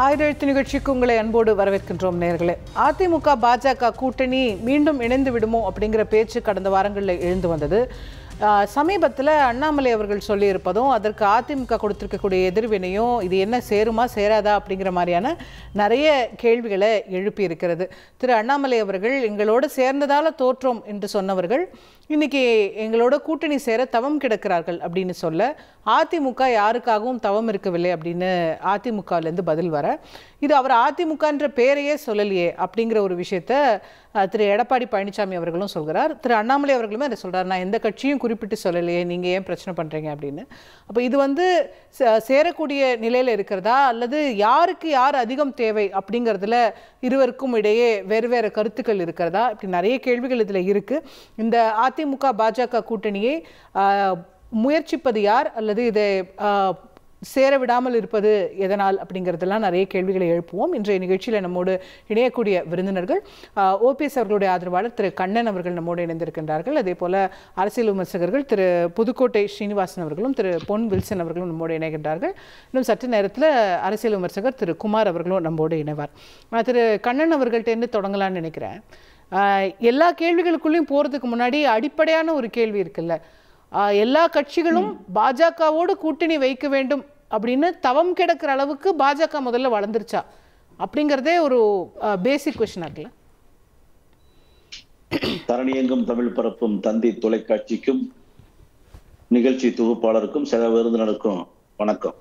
ஆயிரத்து நிகழ்ச்சிக்கு உங்களை அன்போடு வரவேற்கின்றோம் நேயர்களே. அதிமுக பாஜக கூட்டணி மீண்டும் இணைந்து விடுமோ அப்படிங்கிற பேச்சு கடந்த வாரங்களில் எழுந்து வந்தது. சமீபத்தில் அண்ணாமலை அவர்கள் சொல்லியிருப்பதும் அதற்கு அதிமுக கொடுத்திருக்கக்கூடிய எதிர்வினையும் இது என்ன சேருமா சேராதா அப்படிங்கிற மாதிரியான நிறைய கேள்விகளை எழுப்பி இருக்கிறது. திரு அண்ணாமலை அவர்கள் எங்களோடு சேர்ந்ததால தோற்றோம் என்று சொன்னவர்கள் இன்னைக்கு எங்களோட கூட்டணி சேர தவம் கிடக்கிறார்கள் அப்படின்னு சொல்ல, அதிமுக யாருக்காகவும் தவம் இருக்கவில்லை அப்படின்னு அதிமுகலேருந்து பதில் வர, இது அவர் அதிமுகன்ற பேரையே சொல்லலையே அப்படிங்கிற ஒரு விஷயத்த திரு எடப்பாடி பழனிசாமி அவர்களும் சொல்கிறார். திரு அண்ணாமலை அவர்களுமே அதை சொல்கிறார், நான் எந்த கட்சியும் குறிப்பிட்டு சொல்லலையே, நீங்கள் ஏன் பிரச்சனை பண்ணுறீங்க அப்படின்னு. அப்போ இது சேரக்கூடிய நிலையில் இருக்கிறதா அல்லது யாருக்கு யார் அதிகம் தேவை அப்படிங்கிறதுல இருவருக்கும் இடையே வேறு வேறு கருத்துக்கள் இருக்கிறதா, இப்படி நிறைய கேள்விகள் இதில் இருக்குது. இந்த அதிமுக பாஜக கூட்டணியை முயற்சிப்பது யார் அல்லது இதை சேர விடாமல் இருப்பது எதனால் அப்படிங்கிறதெல்லாம் நிறைய கேள்விகளை எழுப்புவோம். இன்றைய நிகழ்ச்சியில் நம்மோடு இணையக்கூடிய விருந்தினர்கள் ஓபிஎஸ் அவர்களுடைய ஆதரவாளர் திரு கண்ணன் அவர்கள் நம்மோடு இணைந்திருக்கின்றார்கள். அதே போல் அரசியல் விமர்சகர்கள் திரு புதுக்கோட்டை ஸ்ரீனிவாசன் அவர்களும் திரு பொன் வில்சன் அவர்களும் நம்மோடு இணைகின்றார்கள். இன்னும் சற்று நேரத்தில் அரசியல் விமர்சகர் திரு குமார் அவர்களும் நம்மோடு இணைவார். திரு கண்ணன் அவர்கள்ட்டேருந்து தொடங்கலான்னு நினைக்கிறேன். எல்லா கேள்விகளுக்குள்ளேயும் போகிறதுக்கு முன்னாடி அடிப்படையான ஒரு கேள்வி இருக்குல்ல, எல்லா கட்சிகளும் பாஜகவோடு கூட்டணி வைக்க வேண்டும் அப்படின்னு தவம் கிடக்கிற அளவுக்கு பாஜக முதல்ல வளர்ந்துருச்சா அப்படிங்கிறதே ஒரு பேசிக் கொஸ்டின் இருக்குல்ல. தரணியங்கும் தமிழ் பரப்பும் தந்தி தொலைக்காட்சிக்கும் நிகழ்ச்சி தொகுப்பாளருக்கும் சில விருந்தினருக்கும் வணக்கம்.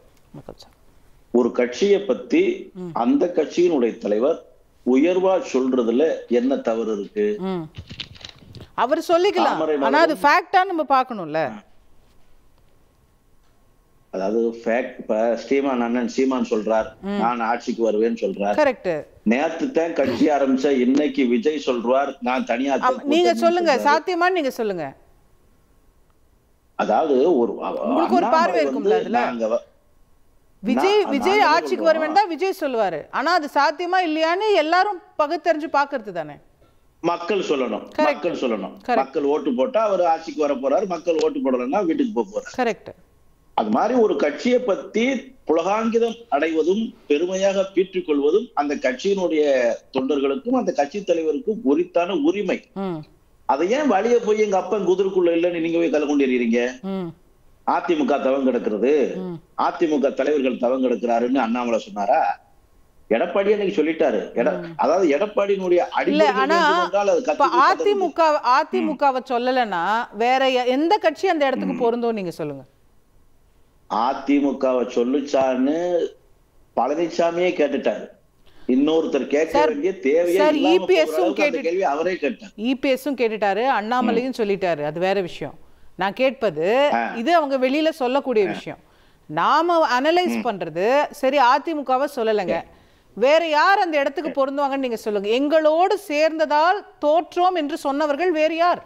ஒரு கட்சியை பத்தி அந்த கட்சியினுடைய தலைவர் உயர்வா சொல்றதுல என்ன தவறு இருக்கு? அவர் சொல்லிக்கலாம், ஆனா அது ஃபேக்டா நம்ம பார்க்கணும்ல. அதாவது ஃபேக்ட். இப்ப ஸ்ரீமான் அண்ணன் சீமான் சொல்றார், நான் ஆட்சிக்கு வருவேன்னு சொல்றார். கரெக்ட். நேத்து தான் கட்சி ஆரம்பிச்ச இன்னைக்கு விஜய் சொல்றார், நான் தனியா. நீங்க சொல்லுங்க, சாத்தியமா நீங்க சொல்லுங்க. அதாவது உங்களுக்கு ஒரு பார்வை இருக்கும்ல அதுல. விஜய் ஆட்சிக்கு வருவேன் தான் விஜய் சொல்லுவாரு, ஆனா அது சாத்தியமா இல்லையான்னு எல்லாரும் பகுத்தறிஞ்சு பாக்குறது தானே. மக்கள் சொல்லணும். மக்கள் ஓட்டு போட்டா அவர் ஆட்சிக்கு வர போறாரு, மக்கள் ஓட்டு போடலன்னா வீட்டுக்கு போக போறாரு. கரெக்ட். அது மாதிரி ஒரு கட்சியை பத்தி புலகாங்கிதம் அடைவதும் பெருமையாக பீற்றிக் கொள்வதும் அந்த கட்சியினுடைய தொண்டர்களுக்கும் அந்த கட்சி தலைவருக்கும் உரித்தான உரிமை. அதை ஏன் வழிய போய் எங்க அப்பன் குதிரைக்குள்ள இல்லைன்னு நீங்க போய் கல கொண்டு எறியறீங்க? அதிமுக தவம் கிடக்கிறது, அதிமுக தலைவர்கள் தவம் கிடக்கிறாருன்னு அண்ணாமலை சொன்னாரா? எடப்பாடி அன்னைக்கு சொல்லிட்டாரு. அதாவது எடப்பாடியினுடைய அதிமுகவை சொல்லலன்னா வேற எந்த கட்சி அந்த இடத்துக்கு பொருந்தோம் நீங்க சொல்லுங்க. அதிமுகவை சொல்லுச்சான்னு பழனிசாமியே கேட்டுட்டாரு. இன்னொருத்தர் கேட்க வேண்டிய தேவையே கேள்வி அவரே கேட்டார். இபிஎஸும் கேட்டுட்டாரு, அண்ணாமலையும் சொல்லிட்டாரு. அது வேற விஷயம். நான் கேட்பது இது அவங்க வெளியில சொல்லக்கூடிய விஷயம். நாம அனலைஸ் பண்றது சரி, அதிமுகவை சொல்லலைங்க, வேற யார் அந்த இடத்துக்கு பொருந்துவாங்கன்னு நீங்க சொல்லுங்க. எங்களோடு சேர்ந்ததால் தோற்றோம் என்று சொன்னவர்கள் வேறு யார்?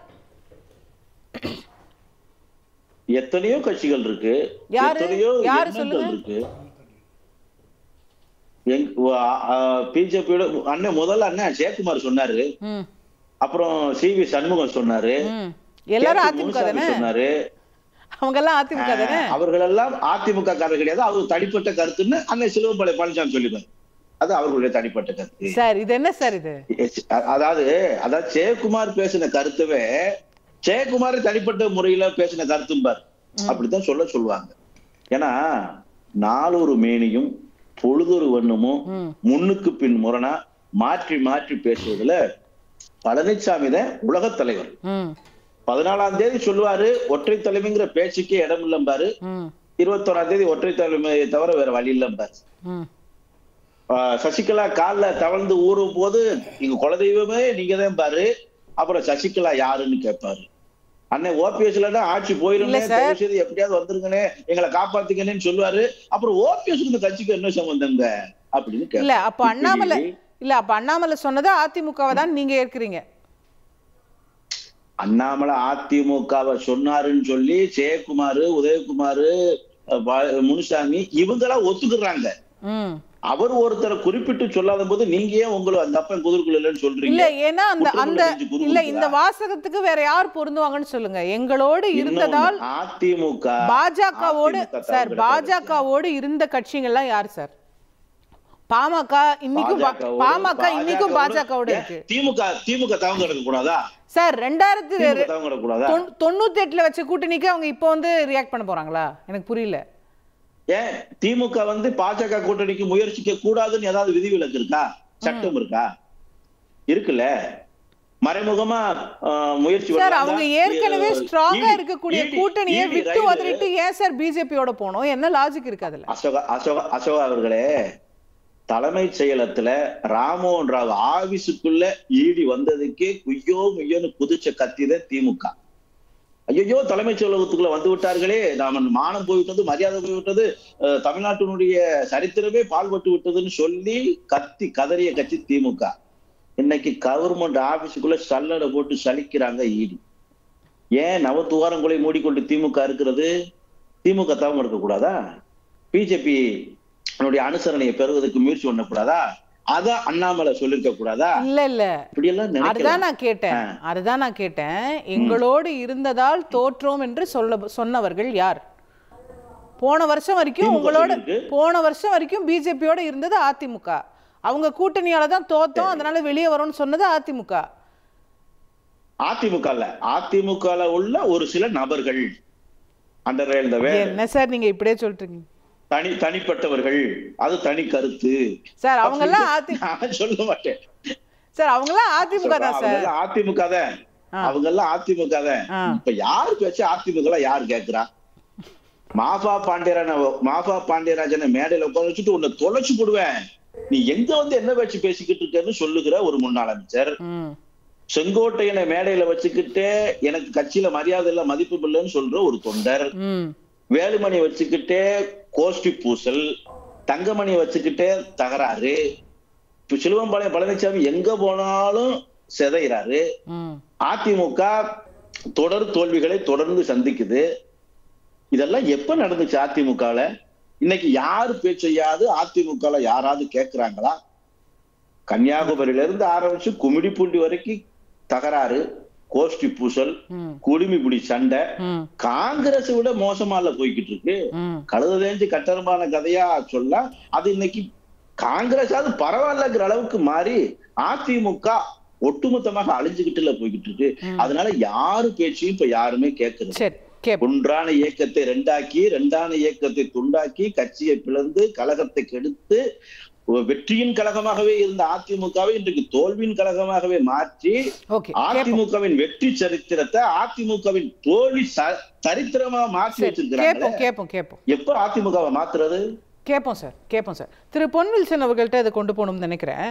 எத்தனையோ கட்சிகள் இருக்கு, யாரு சொல்லுங்க. இருக்கு. பிஜேபியோட அண்ணன் முதல்ல அண்ணன் ஜெயக்குமார் சொன்னாரு, அப்புறம் சிவி சண்முகம் சொன்னாரு, எல்லாரும் அதிமுக தானே சொன்னாரு. அவங்க எல்லாம் அதிமுக தானே. அவர்கள் எல்லாம் அதிமுக காரர் கிடையாது, அவர் தனிப்பட்ட கருத்துன்னு அண்ணன் சிலுவம்பாளையம் பழனிசாமி சொல்லிப்பாரு. அது அவர்களுடைய தனிப்பட்ட கருத்து. சார் இது என்ன சார் இது? அதாவது ஜெயக்குமார் பேசின கருத்துவே ஜெயக்குமார் தனிப்பட்ட முறையில பேசின கருத்தும் பார், அப்படித்தான் சொல்லுவாங்க. ஏன்னா நாளொரு மேனியும் பொழுதொரு வண்ணமும் முன்னுக்கு பின் முரணா மாற்றி மாற்றி பேசுவதுல பழனிசாமி தான் உலக தலைவர். 14ஆம் தேதி சொல்லுவாரு ஒற்றை தலைமைங்கிற பேச்சுக்கே இடம் இல்லம்பாரு, 21ஆம் தேதி ஒற்றை தலைமையை தவிர வேற வழி இல்லம்பாரு. சசிகலா கால தவழ்ந்து ஊறும் போது இங்க குலதெய்வமே நீங்க தான் பாரு, அப்புறம் சசிகலா யாருன்னு கேட்பாரு. அண்ணன் ஓபிஎஸ்ல ஆட்சி போயிருந்தே எப்படியாவது வந்துருங்கன்னு எங்களை காப்பாத்துங்கன்னு சொல்லுவாரு. அப்புறம் ஓபிஎஸ் இந்த கட்சிக்கு என்ன சம்பந்தங்க அப்படின்னு இல்ல. அப்ப அண்ணாமலை சொன்னது அதிமுகவை தான் நீங்க ஏற்கிறீங்க. அண்ணாமலை அதிமுகவை சொன்னாருன்னு சொல்லி ஜெயக்குமார், உதயகுமார், முனுசாமி இவங்களா ஒத்துக்குறாங்க. அவர் ஒருத்தரை குறிப்பிட்டு சொல்லாத போது நீங்க ஏன் உங்களை அந்த அப்பன் குதிரைக்குள்ள இல்லைன்னு சொல்றீங்க? இல்ல, ஏன்னா இந்த வாசகத்துக்கு வேற யார் பொருந்துவாங்கன்னு சொல்லுங்க. எங்களோடு இருந்ததால் அதிமுக பாஜகவோடு சார், பாஜகவோடு இருந்த கட்சிகள்லாம் யார் சார்? பாமக இன்னைக்கும் பாஜகவோட இருக்கு. திமுக தவங்க எடுக்க கூடாதா சார்? 1998 வச்ச கூட்டணிக்கு அவங்க இப்போ வந்து ரியாக்ட் பண்ண போறாங்களா? எனக்கு புரியல. ஏன் திமுக வந்து பாஜக கூட்டணிக்கு முயற்சிக்க கூடாதுன்னு ஏதாவது விதிவிலக்கு இருக்கா, சட்டம் இருக்கா? இருக்குல்ல, மறைமுகமா முயற்சி. சார் அவங்க ஏற்கனவே ஸ்ட்ராங்கா இருக்கக்கூடிய கூட்டணியை விட்டு உதறிட்டு ஏன் சார் பிஜேபியோட போனோம்? என்ன லாஜிக் இருக்கு அதுல? அசோகா அவர்களே, தலைமை செயலத்துல ராமோகன் ராவ் ஆபீஸுக்குள்ள ஈடி வந்ததுக்கே குய்யோ முய்யோன்னு குதிச்ச கத்தித திமுக. ஐயோ தலைமைச் செயலகத்துக்குள்ள வந்து விட்டார்களே, நாம மானம் போய்விட்டது, மரியாதை போய்விட்டது, தமிழ்நாட்டினுடைய சரித்திரமே பால்பட்டு விட்டதுன்னு சொல்லி கத்தி கதறிய கட்சி திமுக. இன்னைக்கு கவர்மெண்ட் ஆபீஸுக்குள்ள சல்லடை போட்டு சலிக்கிறாங்க ஈடி. ஏன் நவத்துவாரங்களை மூடிக்கொண்டு திமுக இருக்கிறது? திமுக தவம் எடுக்க கூடாதா? பிஜேபி அனுசரணையை பெறுவதற்கு முயற்சி பண்ணக்கூடாதா? அதான் அண்ணாமலை சொல்லிருக்க கூடாதா? இல்ல இப்படி எல்லாம் அதுதான் நான் கேட்டேன். எங்களோடு இருந்ததால் தோற்றோம் என்று சொன்னவர்கள் யார்? போன வருஷம் வரைக்கும் பிஜேபியோட இருந்தது அதிமுக. அவங்க கூட்டணியால தான் தோத்தோம், அதனால வெளியே வரும்னு சொன்னது அதிமுக. அதிமுக உள்ள ஒரு சில நபர்கள். என்ன சார் நீங்க இப்படியே சொல்றீங்க? தனிப்பட்டவர்கள், அது தனி கருத்து சார். அவங்க எல்லாம் சொல்ல மாட்டேன் சார், அவங்க எல்லாம் அதிமுக தான் சார். அதிமுக தான், அவங்க எல்லாம் அதிமுக தான். இப்ப யாரு பேச்சு அதிமுக யாரு கேக்குறா? மாஃபா பாண்டியராஜனை மேடையில உட்கார வச்சுட்டு உன்னை தொலைச்சு போடுவேன், நீ எங்க வந்து என்ன வச்சு பேசிக்கிட்டு இருக்கன்னு சொல்லுகிற ஒரு முன்னாள் அமைச்சர். செங்கோட்டையனை மேடையில வச்சுக்கிட்டே எனக்கு கட்சியில மரியாதை இல்ல, மதிப்பு இல்லைன்னு சொல்ற ஒரு தொண்டர். வேலுமணி வச்சுக்கிட்டே கோஷ்டி பூசல், தங்கமணி வச்சுக்கிட்டே தகராறு, சிலுவம்பாளையம் பழனிசாமி எங்க போனாலும் சிதைறாரு. அதிமுக தொடர் தோல்விகளை தொடர்ந்து சந்திக்குது. இதெல்லாம் எப்ப நடந்துச்சு அதிமுகல? இன்னைக்கு யாரு பேச்சையாவது அதிமுக யாராவது கேட்கிறாங்களா? கன்னியாகுமரியில இருந்து ஆரம்பிச்சு கும்மிடிப்பூண்டி வரைக்கும் தகராறு, கோஷ்டி பூசல், குடிமிபுடி சண்டை. காங்கிரஸ் விட மோசமால போய்கிட்டு இருக்கு. கழுதேஞ்சு கட்டரமான கதையா சொல்ல அது இன்னைக்கு காங்கிரஸாவது பரவாயில்லங்கிற அளவுக்கு மாறி அதிமுக ஒட்டுமொத்தமாக அழிஞ்சுகிட்டுல போய்கிட்டு இருக்கு. அதனால யாரு பேச்சையும் இப்ப யாருமே கேட்கறது. ஒன்றான இயக்கத்தை ரெண்டான இயக்கத்தை துண்டாக்கி கட்சியை பிளந்து கழகத்தை கெடுத்து வெற்றியின் கழகமாகவே இருந்த அதிமுகவை இன்றைக்கு தோல்வியின் கழகமாகவே மாற்றி அதிமுகவின் வெற்றி சரித்திரத்தை அதிமுகவின் தோல்வி சரித்திரமா மாற்றி வச்சிருக்கிறாங்க. எப்ப அதிமுகவை மாத்துறது? கேட்போம் சார். திரு பொன்வில்சன் அவர்கள்ட்ட இதை கொண்டு போகணும்னு நினைக்கிறேன்.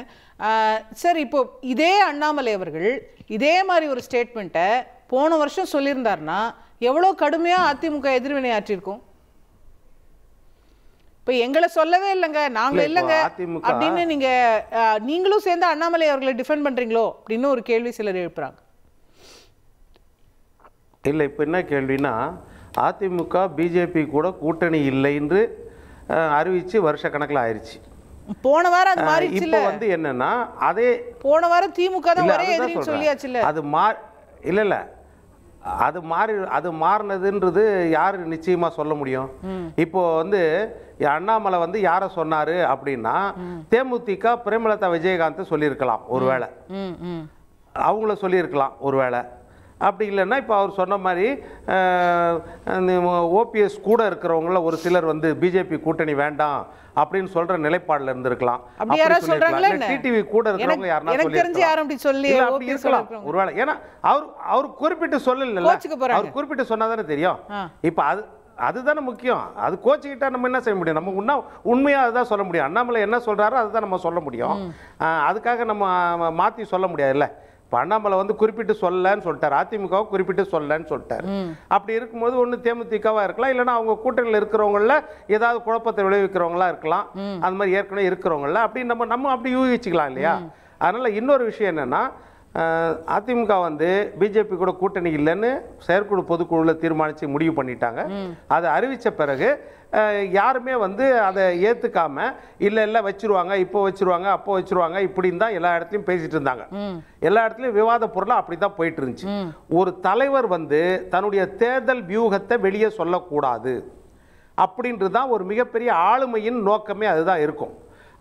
சார் இப்போ இதே அண்ணாமலை அவர்கள் இதே மாதிரி ஒரு ஸ்டேட்மெண்ட்டை போன வருஷம் சொல்லியிருந்தாருன்னா எவ்வளவு கடுமையா அதிமுக எதிர்வினை ஆற்றிருக்கும்? இப்ப எங்களை சொல்லவே இல்லைங்க, நாங்க இல்லைங்க அப்படின்னு நீங்களும் சேர்ந்து அண்ணாமலை அவர்களை டிஃபெண்ட் பண்றீங்களோ அப்படின்னு ஒரு கேள்வி சிலர் எழுப்புறாங்க. இல்லை, இப்போ என்ன கேள்வினா, அதிமுக பிஜேபி கூட கூட்டணி இல்லை என்று அறிவிச்சு வருஷ கணக்கில் ஆயிடுச்சு. போன வாரம் அது மாறிடுச்சு. இப்போ வந்து என்னன்னா, அதே போன வாரம் திமுக தான் ஒரே எதிரின்னு சொல்லியாச்சு. இல்ல அது மாறினதுன்றது யாரு நிச்சயமா சொல்ல முடியும்? இப்போ வந்து அண்ணாமலை வந்து யார சொன்னாரு அப்படின்னா, தேமுதிக பிரேமலதா விஜயகாந்த் சொல்லியிருக்கலாம் ஒருவேளை, அவங்கள சொல்லியிருக்கலாம் ஒருவேளை. அப்படி இல்லைன்னா இப்போ அவர் சொன்ன மாதிரி ஓபிஎஸ் கூட இருக்கிறவங்கள ஒரு சிலர் வந்து பிஜேபி கூட்டணி வேண்டாம் அப்படின்னு சொல்ற நிலைப்பாடுல இருந்திருக்கலாம். டிடிவி கூட இருக்கிறவங்க யாருன்னா ஒருவேளை. ஏன்னா அவர் குறிப்பிட்டு சொல்லல, அவர் குறிப்பிட்டு சொன்னாதானே தெரியும். இப்ப அதுதானே முக்கியம். அது கோச்சுக்கிட்டா நம்ம என்ன செய்ய முடியும்? நம்ம உண்மையா அதுதான் சொல்ல முடியும். அண்ணாமலை என்ன சொல்றாரோ அதுதான் நம்ம சொல்ல முடியும். அதுக்காக நம்ம மாத்தி சொல்ல முடியாதுல்ல. இப்போ அண்ணாமலை வந்து குறிப்பிட்டு சொல்லலன்னு சொல்லிட்டார், அதிமுகவை குறிப்பிட்டு சொல்லலன்னு சொல்லிட்டார். அப்படி இருக்கும்போது ஒன்று தேமுதிகவா இருக்கலாம், இல்லைன்னா அவங்க கூட்டணியில் இருக்கிறவங்கள ஏதாவது குழப்பத்தை விளைவிக்கிறவங்களா இருக்கலாம். அந்த மாதிரி ஏற்கனவே இருக்கிறவங்கள அப்படி நம்ம அப்படி யூகிச்சுக்கலாம் இல்லையா? அதனால இன்னொரு விஷயம் என்னன்னா, அதிமுக வந்து பிஜேபி கூட கூட்டணி இல்லைன்னு செயற்குழு பொதுக்குழுவில் தீர்மானித்து முடிவு பண்ணிட்டாங்க. அதை அறிவித்த பிறகு யாருமே வந்து அதை ஏற்றுக்காம இல்லை வச்சிருவாங்க, இப்போ வச்சிருவாங்க, அப்போ வச்சிருவாங்க இப்படின்னு தான் எல்லா இடத்துலையும் பேசிட்டு இருந்தாங்க. எல்லா இடத்துலையும் விவாத பொருளாக அப்படி தான் போயிட்டு இருந்துச்சு. ஒரு தலைவர் வந்து தன்னுடைய தேர்தல் வியூகத்தை வெளியே சொல்லக்கூடாது அப்படின்றது தான் ஒரு மிகப்பெரிய ஆளுமையின் நோக்கமே அதுதான் இருக்கும்.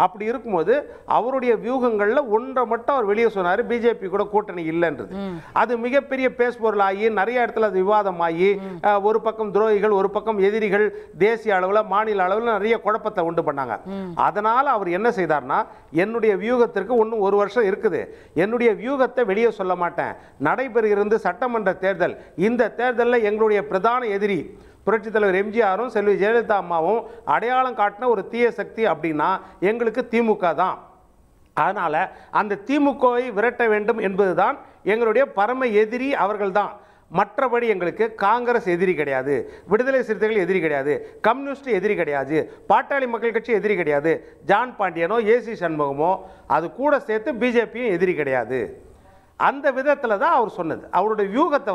அப்படி இருக்கும்போது அவருடைய வியூகங்கள்ல ஒன்றை மட்டும் அவர் வெளியே சொன்னாரு, பிஜேபி கூட கூட்டணி இல்லைன்றது. அது மிகப்பெரிய பேசுபொருள் ஆகி நிறைய இடத்துல அது விவாதமாகி ஒரு பக்கம் துரோகிகள் ஒரு பக்கம் எதிரிகள் தேசிய அளவில் மாநில அளவில் நிறைய குழப்பத்தை உண்டு பண்ணாங்க. அதனால அவர் என்ன செய்தார்னா, என்னுடைய வியூகத்திற்கு இன்னும் 1 வருஷம் இருக்குது, என்னுடைய வியூகத்தை வெளியே சொல்ல மாட்டேன், நடைபெறுகிறது சட்டமன்ற தேர்தல், இந்த தேர்தலில் எங்களுடைய பிரதான எதிரி புரட்சித் தலைவர் எம்ஜிஆரும் செல்வி ஜெயலலிதா அம்மாவும் அடையாளம் காட்டின ஒரு தீய சக்தி அப்படின்னா எங்களுக்கு திமுக தான். அதனால அந்த திமுகவை விரட்ட வேண்டும் என்பதுதான் எங்களுடைய பரம எதிரி அவர்கள் தான். மற்றபடி எங்களுக்கு காங்கிரஸ் எதிரி கிடையாது, விடுதலை சிறுத்தைகள் எதிரி கிடையாது, கம்யூனிஸ்ட் எதிரி கிடையாது, பாட்டாளி மக்கள் கட்சி எதிரி கிடையாது, ஜான் பாண்டியனோ ஏசி சண்முகமோ அது கூட சேர்த்து பிஜேபியும் எதிரி கிடையாது. அந்த விதத்தில் தான் அவர் சொன்னது. அவருடைய வியூகத்தை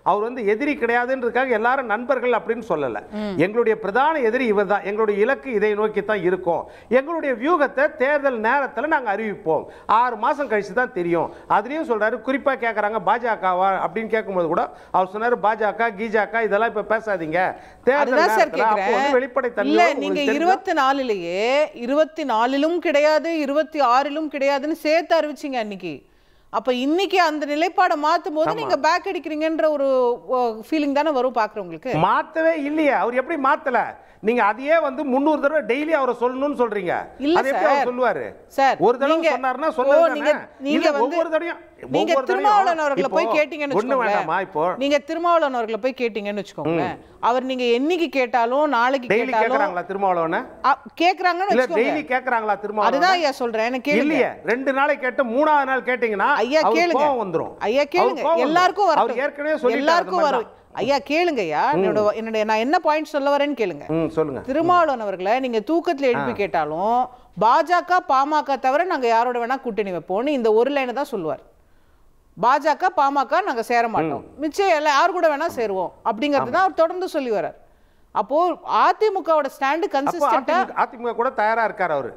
அவர் எதிரி கிடையாதுன்றதுக்காக எல்லாரும் நண்பர்கள் அப்படின்னு சொல்லலை. எங்களுடைய பிரதான எதிரி இவர் தான், எங்களுடைய இலக்கு இதை நோக்கி தான் இருக்கும், எங்களுடைய வியூகத்தை தேர்தல் நேரத்தில் நாங்கள் அறிவிப்போம், 6 மாதம் கழிச்சு தான் தெரியும். அதுலேயும் சொல்கிறாரு, குறிப்பாக கேட்குறாங்க பாஜகவா அப்படின்னு கேட்கும்போது கூட அவர் சொன்னார், பாஜக கீஜாக்கா இதெல்லாம் இப்போ பேசாதீங்க, தேர்தல் வெளிப்படைத்தன்மை. நீங்கள் 24லேயே 24லும் கிடையாது 26லும் கிடையாதுன்னு சேர்த்து அறிவிச்சிங்க அன்னைக்கு. அப்ப இன்னைக்கு அந்த நிலைப்பாடை மாத்தும் போது நீங்க பேக் அடிக்கிறீங்கன்ற ஒரு ஃபீலிங் தானே வரும் பாக்குறவங்களுக்கு. மாத்தவே இல்லையே, அவர் எப்படி மாத்தல? நீங்க அதையே 300 தடவை டெய்லி அவரை சொல்லணும்னு சொல்றீங்க. அது எப்படி அவர் சொல்லுவாரு சார்? ஒரு தடவை சொன்னார்னா சொன்னது நீங்க ஒவ்வொரு தடவையும் நீங்க திருமாவளவன் அவர்களை போய் கேட்டீங்கன்னு வச்சுக்கோங்க, நீங்க திருமாவளவன் அவர்களை போய் கேட்டீங்கன்னு வச்சுக்கோங்க, அவர் நீங்க என்னைக்கு கேட்டாலும் நாளைக்கு கேட்டாலும் கேக்குறாங்களா திருமாவளவனை? கேக்குறாங்கன்னு வச்சுக்கோங்க. டெய்லி கேக்குறாங்களா திருமாவளவன்? அதுதான் ஐயா சொல்றேன், எனக்கு கேளுங்க. இல்லையே 2 நாளைக்கு கேட்டு 3ஆவது நாள் கேட்டீங்கன்னா ஐயா கேளுங்க, வந்துரும். ஐயா கேளுங்க, எல்லாருக்கும் வரும். அவர் ஏற்கனவே சொல்லி எல்லாருக்கும் வரும். ஐயா கேளுங்க ஐயா, என்னோட நான் என்ன பாயிண்ட் சொல்ல வரேன்னு கேளுங்க. சொல்லுங்க. திருமாவளவன் அவர்களை நீங்க தூக்கத்துல எழுப்பி கேட்டாலும் பாஜக பாமக தவிர நாங்க யாரோட வேணா கூட்டணி வைப்போம்னு இந்த ஒரு லைனை தான் சொல்லுவார். பாஜக பாமக நாங்க சேர மாட்டோம், மிச்சம் எல்லாம் யாரு கூட வேணா சேருவோம் அப்படிங்கிறது தான் அவர் தொடர்ந்து சொல்லி வர்றார். அப்போ அதிமுகவோட ஸ்டாண்ட் கன்சிஸ்டன்ட்டா அதிமுக கூட தயாரா இருக்காரு அவரு.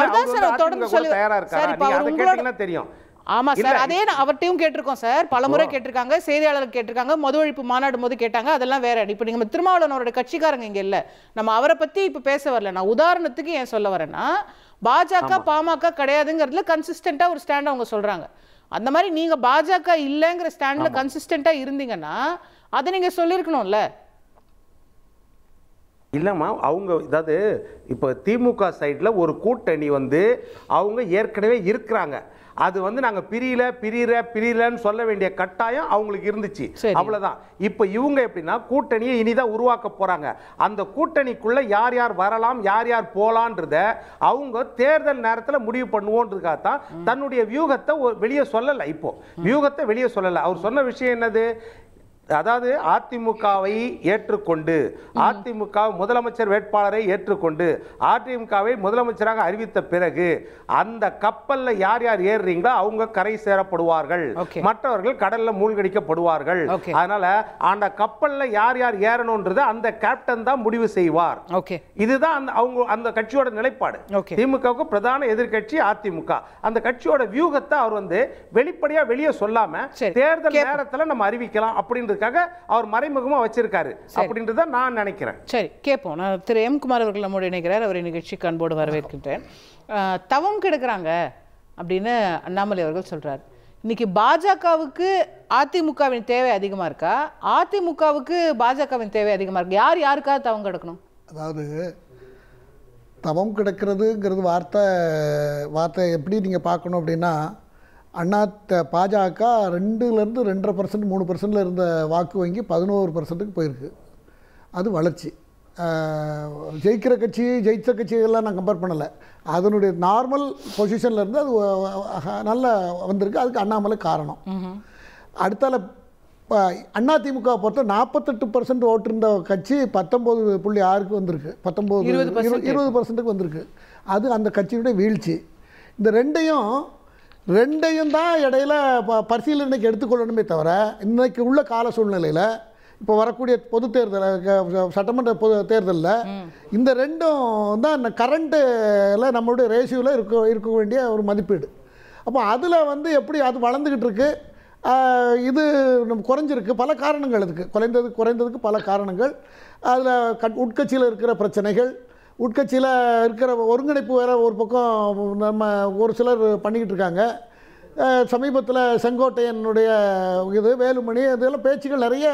அதான் சார் தொடர்ந்து சொல்லி தயாரா இருக்காரு. நீங்க அதை கேட்டீங்கன்னா தெரியும். ஆமா சார், அதே அவர்கிட்டையும் கேட்டிருக்கோம் சார், பலமுறை கேட்டிருக்காங்க, செய்தியாளர்கள் கேட்டிருக்காங்க, மது ஒழிப்பு மாநாடு போது கேட்டாங்க, அதெல்லாம் வேற. இப்போ நீங்க திருமாவளவன் அவரோட கட்சிக்காரங்க இங்க இல்ல, நம்ம அவரை பத்தி இப்ப பேச வரல. நான் உதாரணத்துக்கு ஏன் சொல்ல வரேன்னா, பாஜக பாமக கிடையாதுங்கிறதுல கன்சிஸ்டன்டா ஒரு ஸ்டாண்ட் அவங்க சொல்றாங்க. அந்த மாதிரி நீங்க பாஜக இல்லைங்கிற ஸ்டாண்ட்ல கன்சிஸ்டன்டா இருந்தீங்கன்னா அதை நீங்க சொல்லிருக்கணும்ல. இல்லைம்மா, அவங்க அதாவது இப்போ திமுக சைடில் ஒரு கூட்டணி அவங்க ஏற்கனவே இருக்கிறாங்க. அது நாங்கள் பிரியலன்னு சொல்ல வேண்டிய கட்டாயம் அவங்களுக்கு இருந்துச்சு, அவ்வளோதான். இப்போ இவங்க எப்படின்னா கூட்டணியை இனிதான் உருவாக்க போகிறாங்க. அந்த கூட்டணிக்குள்ளே யார் யார் வரலாம் யார் யார் போகலான்றத அவங்க தேர்தல் நேரத்தில் முடிவு பண்ணுவோன்றதுக்காகத்தான் தன்னுடைய வியூகத்தை வெளியே சொல்லலை. இப்போ வியூகத்தை வெளியே சொல்லலை. அவர் சொன்ன விஷயம் என்னது? அதாவது அதிமுகவை ஏற்றுக்கொண்டு அதிமுக முதலமைச்சர் வேட்பாளரை ஏற்றுக்கொண்டு அதிமுகவை முதலமைச்சராக அறிவித்த பிறகு அந்த கப்பல்ல யார் யார் ஏறுறீங்களோ அவங்க கரை சேரப்படுவார்கள், மற்றவர்கள் கடல்ல மூழ்கடிக்கப்படுவார்கள். அதனால அந்த கப்பல்ல யார் யார் ஏறணும்ன்றது அந்த கேப்டன் தான் முடிவு செய்வார். இதுதான் அவங்க அந்த கட்சியோட நிலைப்பாடு. திமுகவுக்கு பிரதான எதிர்கட்சி அதிமுக. அந்த கட்சியோட வியூகத்தை அவர் வெளிப்படையா வெளியே சொல்லாம தேர்தல் நேரத்தில் நம்ம அறிவிக்கலாம் அப்படின்றது அவர் மறைமுகமா வச்சிருக்காரு அப்படின்றத நான் நினைக்கிறேன். சரி, கேட்போம். நான் திரு எம் குமார் அவர்கள் நம்முடைய இணைக்கிறார், அவரை நிகழ்ச்சிக்கு அன்போடு வரவேற்கின்றேன். தவம் கெடுக்கிறாங்க அப்படின்னு அண்ணாமலை அவர்கள் சொல்றாரு. இன்னைக்கு பாஜகவுக்கு அதிமுகவின் தேவை அதிகமா இருக்கா, அதிமுகவுக்கு பாஜகவின் தேவை அதிகமா இருக்கு? யார் யாருக்காக தவம் கெடுக்கணும்? அதாவது தவம் கிடக்கிறதுங்கிறது வார்த்தை எப்படி நீங்கள் பார்க்கணும் அப்படின்னா, பாஜக 2லேருந்து 2.5% 3% இருந்த வாக்கு வங்கி 11%க்கு போயிருக்கு. அது வளர்ச்சி. ஜெயிக்கிற கட்சி ஜெயித்த கட்சிகள்லாம் நான் கம்பேர் பண்ணலை, அதனுடைய நார்மல் பொசிஷனில் இருந்து அது நல்லா வந்திருக்கு. அதுக்கு அண்ணாமலை காரணம். அடுத்தால அதிமுக பொறுத்த 48% ஓட்டு இருந்த கட்சி 19.6க்கு வந்திருக்கு, 20%க்கு வந்திருக்கு. அது அந்த கட்சியினுடைய வீழ்ச்சி. இந்த ரெண்டையும் தான் இடையில பரிசீலனைக்கு எடுத்துக்கொள்ளணுமே தவிர, இன்றைக்கு உள்ள கால சூழ்நிலையில் இப்போ வரக்கூடிய பொது தேர்தல் சட்டமன்ற பொது தேர்தலில் இந்த ரெண்டும் தான் கரண்ட்டில் நம்மளுடைய ரேஷியோவில் இருக்க வேண்டிய ஒரு மதிப்பீடு. அப்போ அதில் எப்படி அது வளர்ந்துக்கிட்டு இருக்கு, இது குறைஞ்சிருக்கு. பல காரணங்கள் இதுக்கு குறைந்ததுக்கு பல காரணங்கள். அதில் உட்கட்சியில் இருக்கிற பிரச்சனைகள், உட்கட்சியில் இருக்கிற ஒருங்கிணைப்பு வேறு ஒரு பக்கம் நம்ம ஒரு சிலர் பண்ணிக்கிட்டு இருக்காங்க. சமீபத்தில் செங்கோட்டையனுடைய இது வேலுமணி இதெல்லாம் பேச்சுகள் நிறைய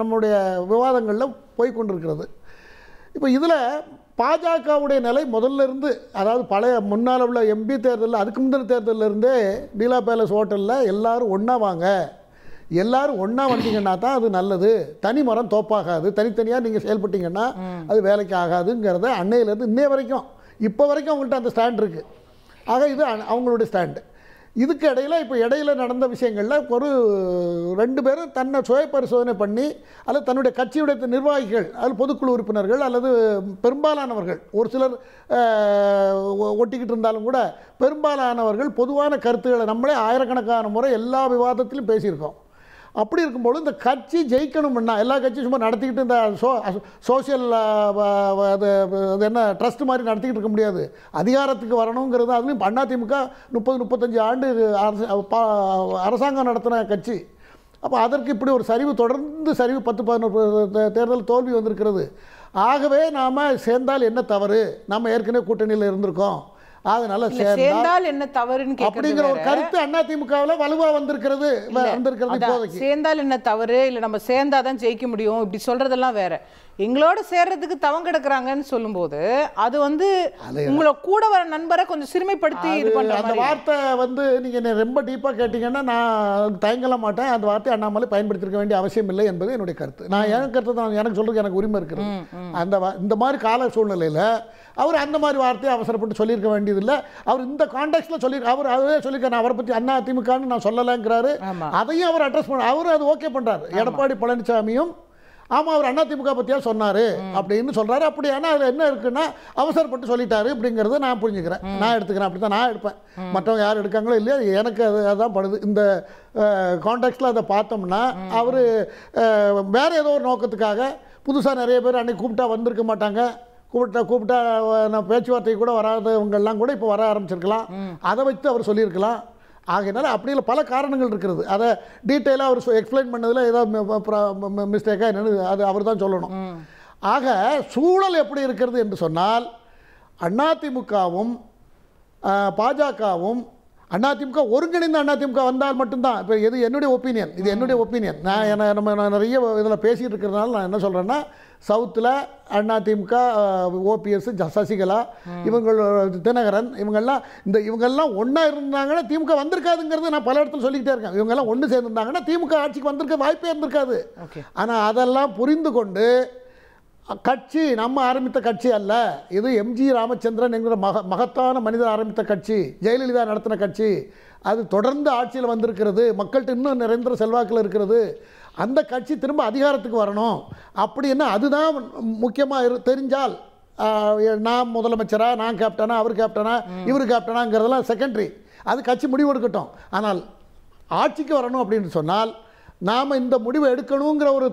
நம்முடைய விவாதங்களில் போய்கொண்டிருக்கிறது. இப்போ இதில் பாஜகவுடைய நிலை முதல்ல இருந்து, அதாவது பழைய முன்னால் உள்ள எம்பி தேர்தலில் அதுக்கு முந்தின தேர்தலில் இருந்தே பீலா பேலஸ் ஹோட்டலில் எல்லோரும் ஒன்றா வாங்க, எல்லோரும் ஒன்றா வந்தீங்கன்னா தான் அது நல்லது, தனி மரம் தோப்பாகாது, தனித்தனியாக நீங்கள் செயல்பட்டீங்கன்னா அது வேலைக்கு ஆகாதுங்கிறத அன்னையிலேருந்து இன்னைய வரைக்கும் இப்போ வரைக்கும் அவங்கள்ட்ட அந்த ஸ்டாண்ட் இருக்குது. ஆக இது அவங்களுடைய ஸ்டாண்டு. இதுக்கு இப்போ இடையில் நடந்த விஷயங்களில் ஒரு 2 பேரும் தன்னை சுய பரிசோதனை பண்ணி அல்லது தன்னுடைய கட்சியுடைய நிர்வாகிகள் அல்லது பொதுக்குழு உறுப்பினர்கள் அல்லது பெரும்பாலானவர்கள், ஒரு சிலர் ஒட்டிக்கிட்டு இருந்தாலும் கூட பெரும்பாலானவர்கள் பொதுவான கருத்துக்களை நம்மளே ஆயிரக்கணக்கான முறை எல்லா விவாதத்திலும் பேசியிருக்கோம். அப்படி இருக்கும்போது இந்த கட்சி ஜெயிக்கணும்னா எல்லா கட்சியும் சும்மா நடத்திக்கிட்டு இந்த சோஷியல் அது என்ன ட்ரஸ்ட் மாதிரி நடத்திக்கிட்டு இருக்க முடியாது. அதிகாரத்துக்கு வரணுங்கிறது, அதுலேயும் அதிமுக 30-35 ஆண்டு அரசாங்கம் நடத்தின கட்சி. அப்போ அதற்கு இப்படி ஒரு சரிவு, தொடர்ந்து சரிவு 10-11 தேர்தல் தோல்வி வந்திருக்கிறது. ஆகவே நாம் சேர்ந்தால் என்ன தவறு, நம்ம ஏற்கனவே கூட்டணியில் இருந்திருக்கோம், அதனால சேர்ந்தால் என்ன தவறுன்னு அப்படிங்கிற ஒரு கருத்து அதிமுகவில் வலுவா வந்திருக்கிறது. சேர்ந்தால் என்ன தவறு, இல்ல நம்ம சேர்ந்தாதான் ஜெயிக்க முடியும் இப்படி சொல்றதெல்லாம் வேற. எங்களோட சேர்றதுக்கு தவங்க கிடக்குறாங்கன்னு சொல்லும்போது அது உங்களை கூட வர நண்பரை கொஞ்சம் சிறுமைப்படுத்தி இது பண்ற அந்த வார்த்தை நீங்க என்ன ரொம்ப டீப்பா கேட்டீங்கன்னா நான் தயங்கல மாட்டேன். அந்த வார்த்தை அண்ணாமலை பயன்படுத்திருக்க வேண்டிய அவசியம் இல்லை என்பது என்னுடைய கருத்து. நான் என் கருத்து தான், எனக்கு சொல்றதுக்கு எனக்கு உரிமை இருக்குது. இந்த மாதிரி கால சூழ்நிலையில அவர் அந்த மாதிரி வார்த்தையை அவசரப்பட்டு சொல்லியிருக்க வேண்டியதில்லை. அவர் இந்த கான்டெக்ட்ல சொல்லி அவர் அதே சொல்லியிருக்காரு, அவரை பற்றி அண்ணா திமுகன்னு நான் சொல்லலைங்கிறாரு. அதையும் அவர் அட்ரஸ் பண்ண அவர் அது ஓகே பண்றாரு. எடப்பாடி பழனிசாமியும் ஆமாம் அவர் அதிமுக பற்றியா சொன்னார் அப்படின்னு சொல்கிறாரு. அப்படி ஆனால் அதில் என்ன இருக்குன்னா அவசரப்பட்டு சொல்லிட்டாரு அப்படிங்கிறத நான் புரிஞ்சுக்கிறேன், நான் எடுத்துக்கிறேன். அப்படி தான் நான் எடுப்பேன். மற்றவங்க யார் எடுக்காங்களோ இல்லையா, எனக்கு அதுதான் படுது. இந்த கான்டெக்ஸ்டில் அதை பார்த்தோம்னா அவர் வேறு ஏதோ ஒரு நோக்கத்துக்காக புதுசாக நிறைய பேர் அன்றைக்கி கூப்பிட்டா வந்திருக்க மாட்டாங்க, கூப்பிட்டா நான் பேச்சுவார்த்தை கூட வராதவங்கெல்லாம் கூட இப்போ வர ஆரம்பிச்சிருக்கலாம். அதை வச்சு அவர் சொல்லியிருக்கலாம். ஆகையினால அப்படியில் பல காரணங்கள் இருக்கிறது. அதை டீட்டெயிலாக அவர் எக்ஸ்பிளைன் பண்ணதில் ஏதாவது மிஸ்டேக்காக என்னென்னு அது அவர் தான் சொல்லணும். ஆக சூழல் எப்படி இருக்கிறது என்று சொன்னால் அதிமுகவும் பாஜகவும் அதிமுக ஒருங்கிணைந்த அதிமுக வந்தால் மட்டும்தான். இப்போ இது என்னுடைய ஒப்பீனியன், இது என்னுடைய ஒப்பீனியன். நம்ம நிறைய இதில் பேசிகிட்டு இருக்கிறதுனால நான் என்ன சொல்கிறேன்னா, சவுத்தில் அதிமுக ஓபிஎஸ் சசிகலா தினகரன் இவங்கெல்லாம் ஒன்றா இருந்தாங்கன்னா திமுக வந்திருக்காதுங்கிறது நான் பல இடத்துல சொல்லிக்கிட்டே இருக்கேன். இவங்கெல்லாம் ஒன்று சேர்ந்துருந்தாங்கன்னா திமுக ஆட்சிக்கு வந்திருக்க வாய்ப்பே இருந்திருக்காது. ஆனால் அதெல்லாம் புரிந்து கொண்டு கட்சி நம்ம ஆரம்பித்த கட்சி அல்ல, இது எம்ஜி ராமச்சந்திரன் என்கிற மகத்தான மனிதர் ஆரம்பித்த கட்சி, ஜெயலலிதா நடத்தின கட்சி, அது தொடர்ந்து ஆட்சியில் வந்திருக்கிறது, மக்கள்கிட்ட இன்னும் நிறைந்த செல்வாக்கில் இருக்கிறது. அந்த கட்சி திரும்ப அதிகாரத்துக்கு வரணும் அப்படின்னா அதுதான் முக்கியமாக தெரிஞ்சால் நான் முதலமைச்சரா, நான் கேப்டனா, அவர் கேப்டனா, இவர் கேப்டனாங்கிறதெல்லாம் செகண்டரி, அது கட்சி முடிவு எடுக்கட்டும். ஆனால் ஆட்சிக்கு வரணும் அப்படின்னு சொன்னால் நாம் இந்த முடிவை எடுக்கணுங்கிற ஒரு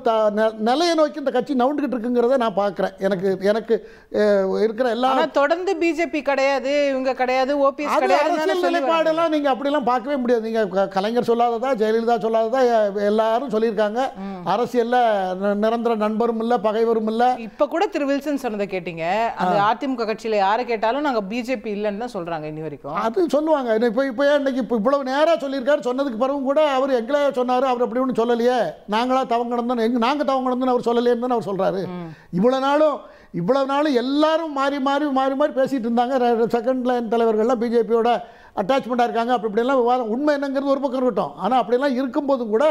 நிலையை நோக்கி இந்த கட்சி நவுண்டுகிட்டு இருக்குங்கிறத நான் பார்க்குறேன். எனக்கு இருக்கிற எல்லா தொடர்ந்து பிஜேபி கிடையாது, இவங்க கிடையாது, ஓபிஎஸ் கிடையாது, அரசியல் நிலைப்பாடெல்லாம் நீங்கள் அப்படிலாம் பார்க்கவே முடியாது. நீங்கள் கலைஞர் சொல்லாததா, ஜெயலலிதா சொல்லாததா எல்லாரும் சொல்லியிருக்காங்க. அரசியலில் நிரந்தர நண்பரும் இல்லை, பகைவரும் இல்லை. இப்போ கூட திரு வில்சன் சொன்னதை கேட்டீங்க, அந்த அதிமுக கட்சியில் யாரை கேட்டாலும் நாங்கள் பிஜேபி இல்லைன்னு தான் சொல்கிறாங்க இன்னி வரைக்கும். அது சொல்லுவாங்க. இப்போ இன்னைக்கு இவ்வளவு நேராக சொல்லியிருக்காரு, சொன்னதுக்கு பிறகும் கூட அவர் எங்களே சொன்னார், அவர் அப்படி ஒன்று சொல்லலையே, நாங்களா தவங்கடந்தோம், நாங்கள் தவங்கடந்தோன்னு அவர் சொல்லலையேன்னு அவர் சொல்கிறாரு. இவ்வளவு நாளும் எல்லாரும் மாறி மாறி பேசிகிட்டு இருந்தாங்க. செகண்ட் லைன் தலைவர்கள்லாம் பிஜேபியோட அட்டாச்மெண்ட்டாக இருக்காங்க, இப்படிலாம் விவாதம். உண்மை என்னங்கிறது ஒரு பக்கம் இருக்கட்டும். ஆனால் அப்படிலாம் இருக்கும்போதும் கூட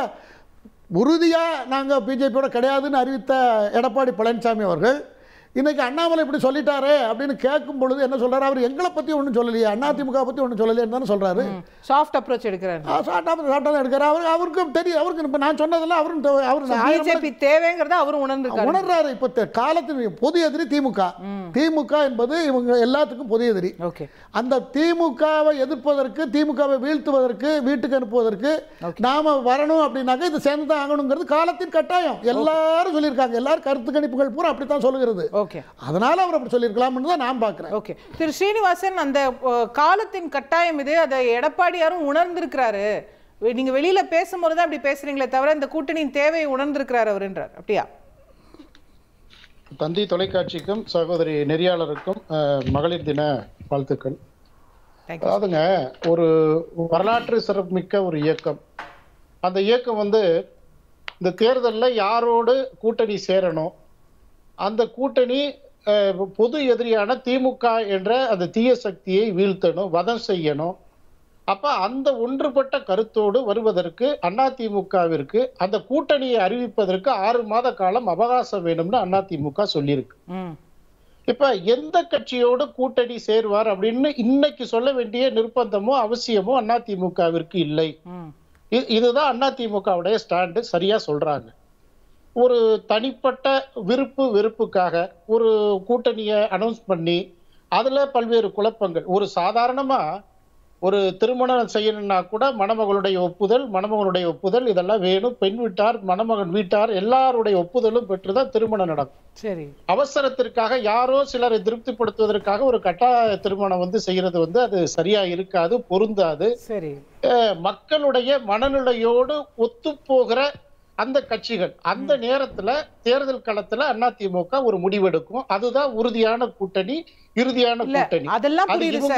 உறுதியாக நாங்கள் பிஜேபியோட கிடையாதுன்னு அறிவித்த எடப்பாடி பழனிசாமி அவர்கள் இன்னைக்கு அண்ணாமலை இப்படி சொல்லிட்டாரு அப்படின்னு கேட்கும் பொழுது என்ன சொல்றாரு, அவர் எங்களை பற்றி ஒன்றும் சொல்லலையே, அதிமுக பற்றி ஒன்றும் சொல்லலையேன்னு தானே சொல்றாரு. சாஃப்ட் அப்ரோச் எடுக்கிறாரு, சாஃப்டாக எடுக்கிறாரு. அவருக்கும் தெரியும், அவருக்கு இப்போ நான் சொன்னதெல்லாம் அவர் பிஜேபி தேவைங்கிறத அவரும் உணர்றாரு. இப்போ காலத்தின் பொது எதிரி திமுக என்பது இவங்க எல்லாத்துக்கும் பொது எதிரி. அந்த திமுகவை எதிர்ப்பதற்கு, திமுகவை வீழ்த்துவதற்கு, வீட்டுக்கு அனுப்புவதற்கு நாம வரணும் அப்படின்னாக்க இது சேர்ந்து தான் ஆகணுங்கிறது காலத்தின் கட்டாயம். எல்லாரும் சொல்லியிருக்காங்க, எல்லாரும் கருத்து கணிப்புகள் பூரா அப்படித்தான் சொல்லுகிறது. அதனால அவர் அப்படி சொல்லியிருக்கலாம்னு தான் நான் பார்க்கிறேன். ஓகே, திரு ஸ்ரீனிவாசன், அந்த காலத்தின் கட்டாயம் இது, அதை எடப்பாடியாரும் உணர்ந்திருக்கிறாரு. நீங்க வெளியில பேசும்போது தான் அப்படி பேசுறீங்களே தவிர இந்த கூட்டணியின் தேவையை உணர்ந்திருக்கிறார் அவருன்றார். அப்படியா? தந்தி தொலைக்காட்சிக்கும் சகோதரி நெறியாளருக்கும் மகளிர் தின வாழ்த்துக்கள். அதாவதுங்க, ஒரு வரலாற்று சிறப்புமிக்க ஒரு இயக்கம். அந்த இயக்கம் வந்து இந்த தேர்தலில் யாரோடு கூட்டணி சேரணும், அந்த கூட்டணி பொது எதிரியான திமுக என்ற அந்த தீய சக்தியை வீழ்த்தணும், வதம் செய்யணும். அப்ப அந்த ஒன்றுபட்ட கருத்தோடு வருவதற்கு அதிமுகவிற்கு அந்த கூட்டணியை அறிவிப்பதற்கு 6 மாத காலம் அவகாசம் வேணும்னு அதிமுக சொல்லியிருக்கு. இப்ப எந்த கட்சியோடு கூட்டணி சேர்வார் அப்படின்னு இன்னைக்கு சொல்ல வேண்டிய நிர்பந்தமோ அவசியமோ அதிமுகவிற்கு இல்லை. இதுதான் அதிமுகவுடைய ஸ்டாண்டு. சரியா சொல்றாங்க. ஒரு தனிப்பட்ட விருப்பு வெறுப்புக்காக ஒரு கூட்டணியை அனௌன்ஸ் பண்ணி அதுல பல்வேறு குழப்பங்கள். ஒரு சாதாரணமா ஒரு திருமணம் செய்யணும்னா கூட மணமகளுடைய ஒப்புதல் இதெல்லாம் வேணும். பெண் வீட்டார், மணமகன் வீட்டார் எல்லாருடைய ஒப்புதலும் பெற்றுதான் திருமணம் நடக்கும். சரி, அவசரத்திற்காக யாரோ சிலரை திருப்திப்படுத்துவதற்காக ஒரு கட்டாய திருமணம் வந்து செய்யறது வந்து அது சரியா இருக்காது, பொருந்தாது. சரி, மக்களுடைய மனநிலையோடு ஒத்து போகிற அந்த கட்சிகள் அந்த நேரத்துல தேர்தல் களத்துல அதிமுக ஒரு முடிவெடுக்கும். அதுதான் உறுதியான கூட்டணி, இறுதியான கூட்டணி. அதெல்லாம் புரியுது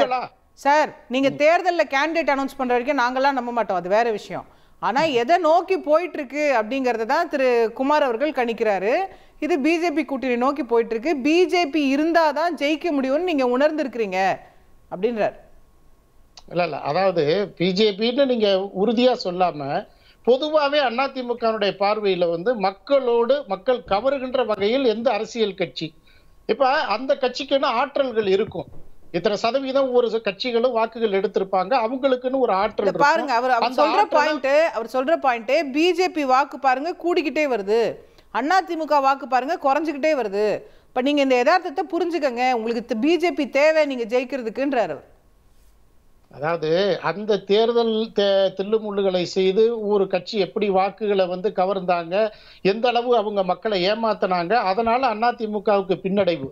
சார். நீங்க தேர்தல்ல கேண்டிடேட் அனௌன்ஸ் பண்ற வரைக்கும் நாங்கெல்லாம் நம்ப மாட்டோம், அது வேற விஷயம். ஆனா எதை நோக்கி போயிட்டு இருக்கு அப்படிங்கறத தான் திரு குமார் அவர்கள் கணிக்கிறாரு. இது பிஜேபி கூட்டணி நோக்கி போயிட்டு இருக்கு, பிஜேபி இருந்தாதான் ஜெயிக்க முடியும்னு நீங்க உணர்ந்திருக்கிறீங்க அப்படின்றார். இல்ல, அதாவது பிஜேபின்னு நீங்க உறுதியா சொல்லாம பொதுவாகவே அதிமுகவுடைய பார்வையில வந்து மக்கள் கவருகின்ற வகையில் எந்த அரசியல் கட்சி, இப்ப அந்த கட்சிக்குன்னு ஆற்றல்கள் இருக்கும். இத்தனை சதவீதம் ஒவ்வொரு கட்சிகளும் வாக்குகள் எடுத்திருப்பாங்க, அவங்களுக்குன்னு ஒரு ஆற்றல் பாருங்க. அவர் சொல்ற பாயிண்ட் பிஜேபி வாக்கு பாருங்க கூடிக்கிட்டே வருது, அதிமுக வாக்கு பாருங்க குறைஞ்சுக்கிட்டே வருது. இப்ப நீங்க இந்த யதார்த்தத்தை புரிஞ்சுக்கங்க, உங்களுக்கு பிஜேபி தேவை நீங்க ஜெயிக்கிறதுக்குன்றாரு. அதாவது அந்த தேர்தல் தில்லுமுள்ளுகளை செய்து ஒரு கட்சி எப்படி வாக்குகளை வந்து கவர்ந்தாங்க, எந்த அளவு அவங்க மக்களை ஏமாத்தினாங்க, அதனால அதிமுகவுக்கு பின்னடைவு.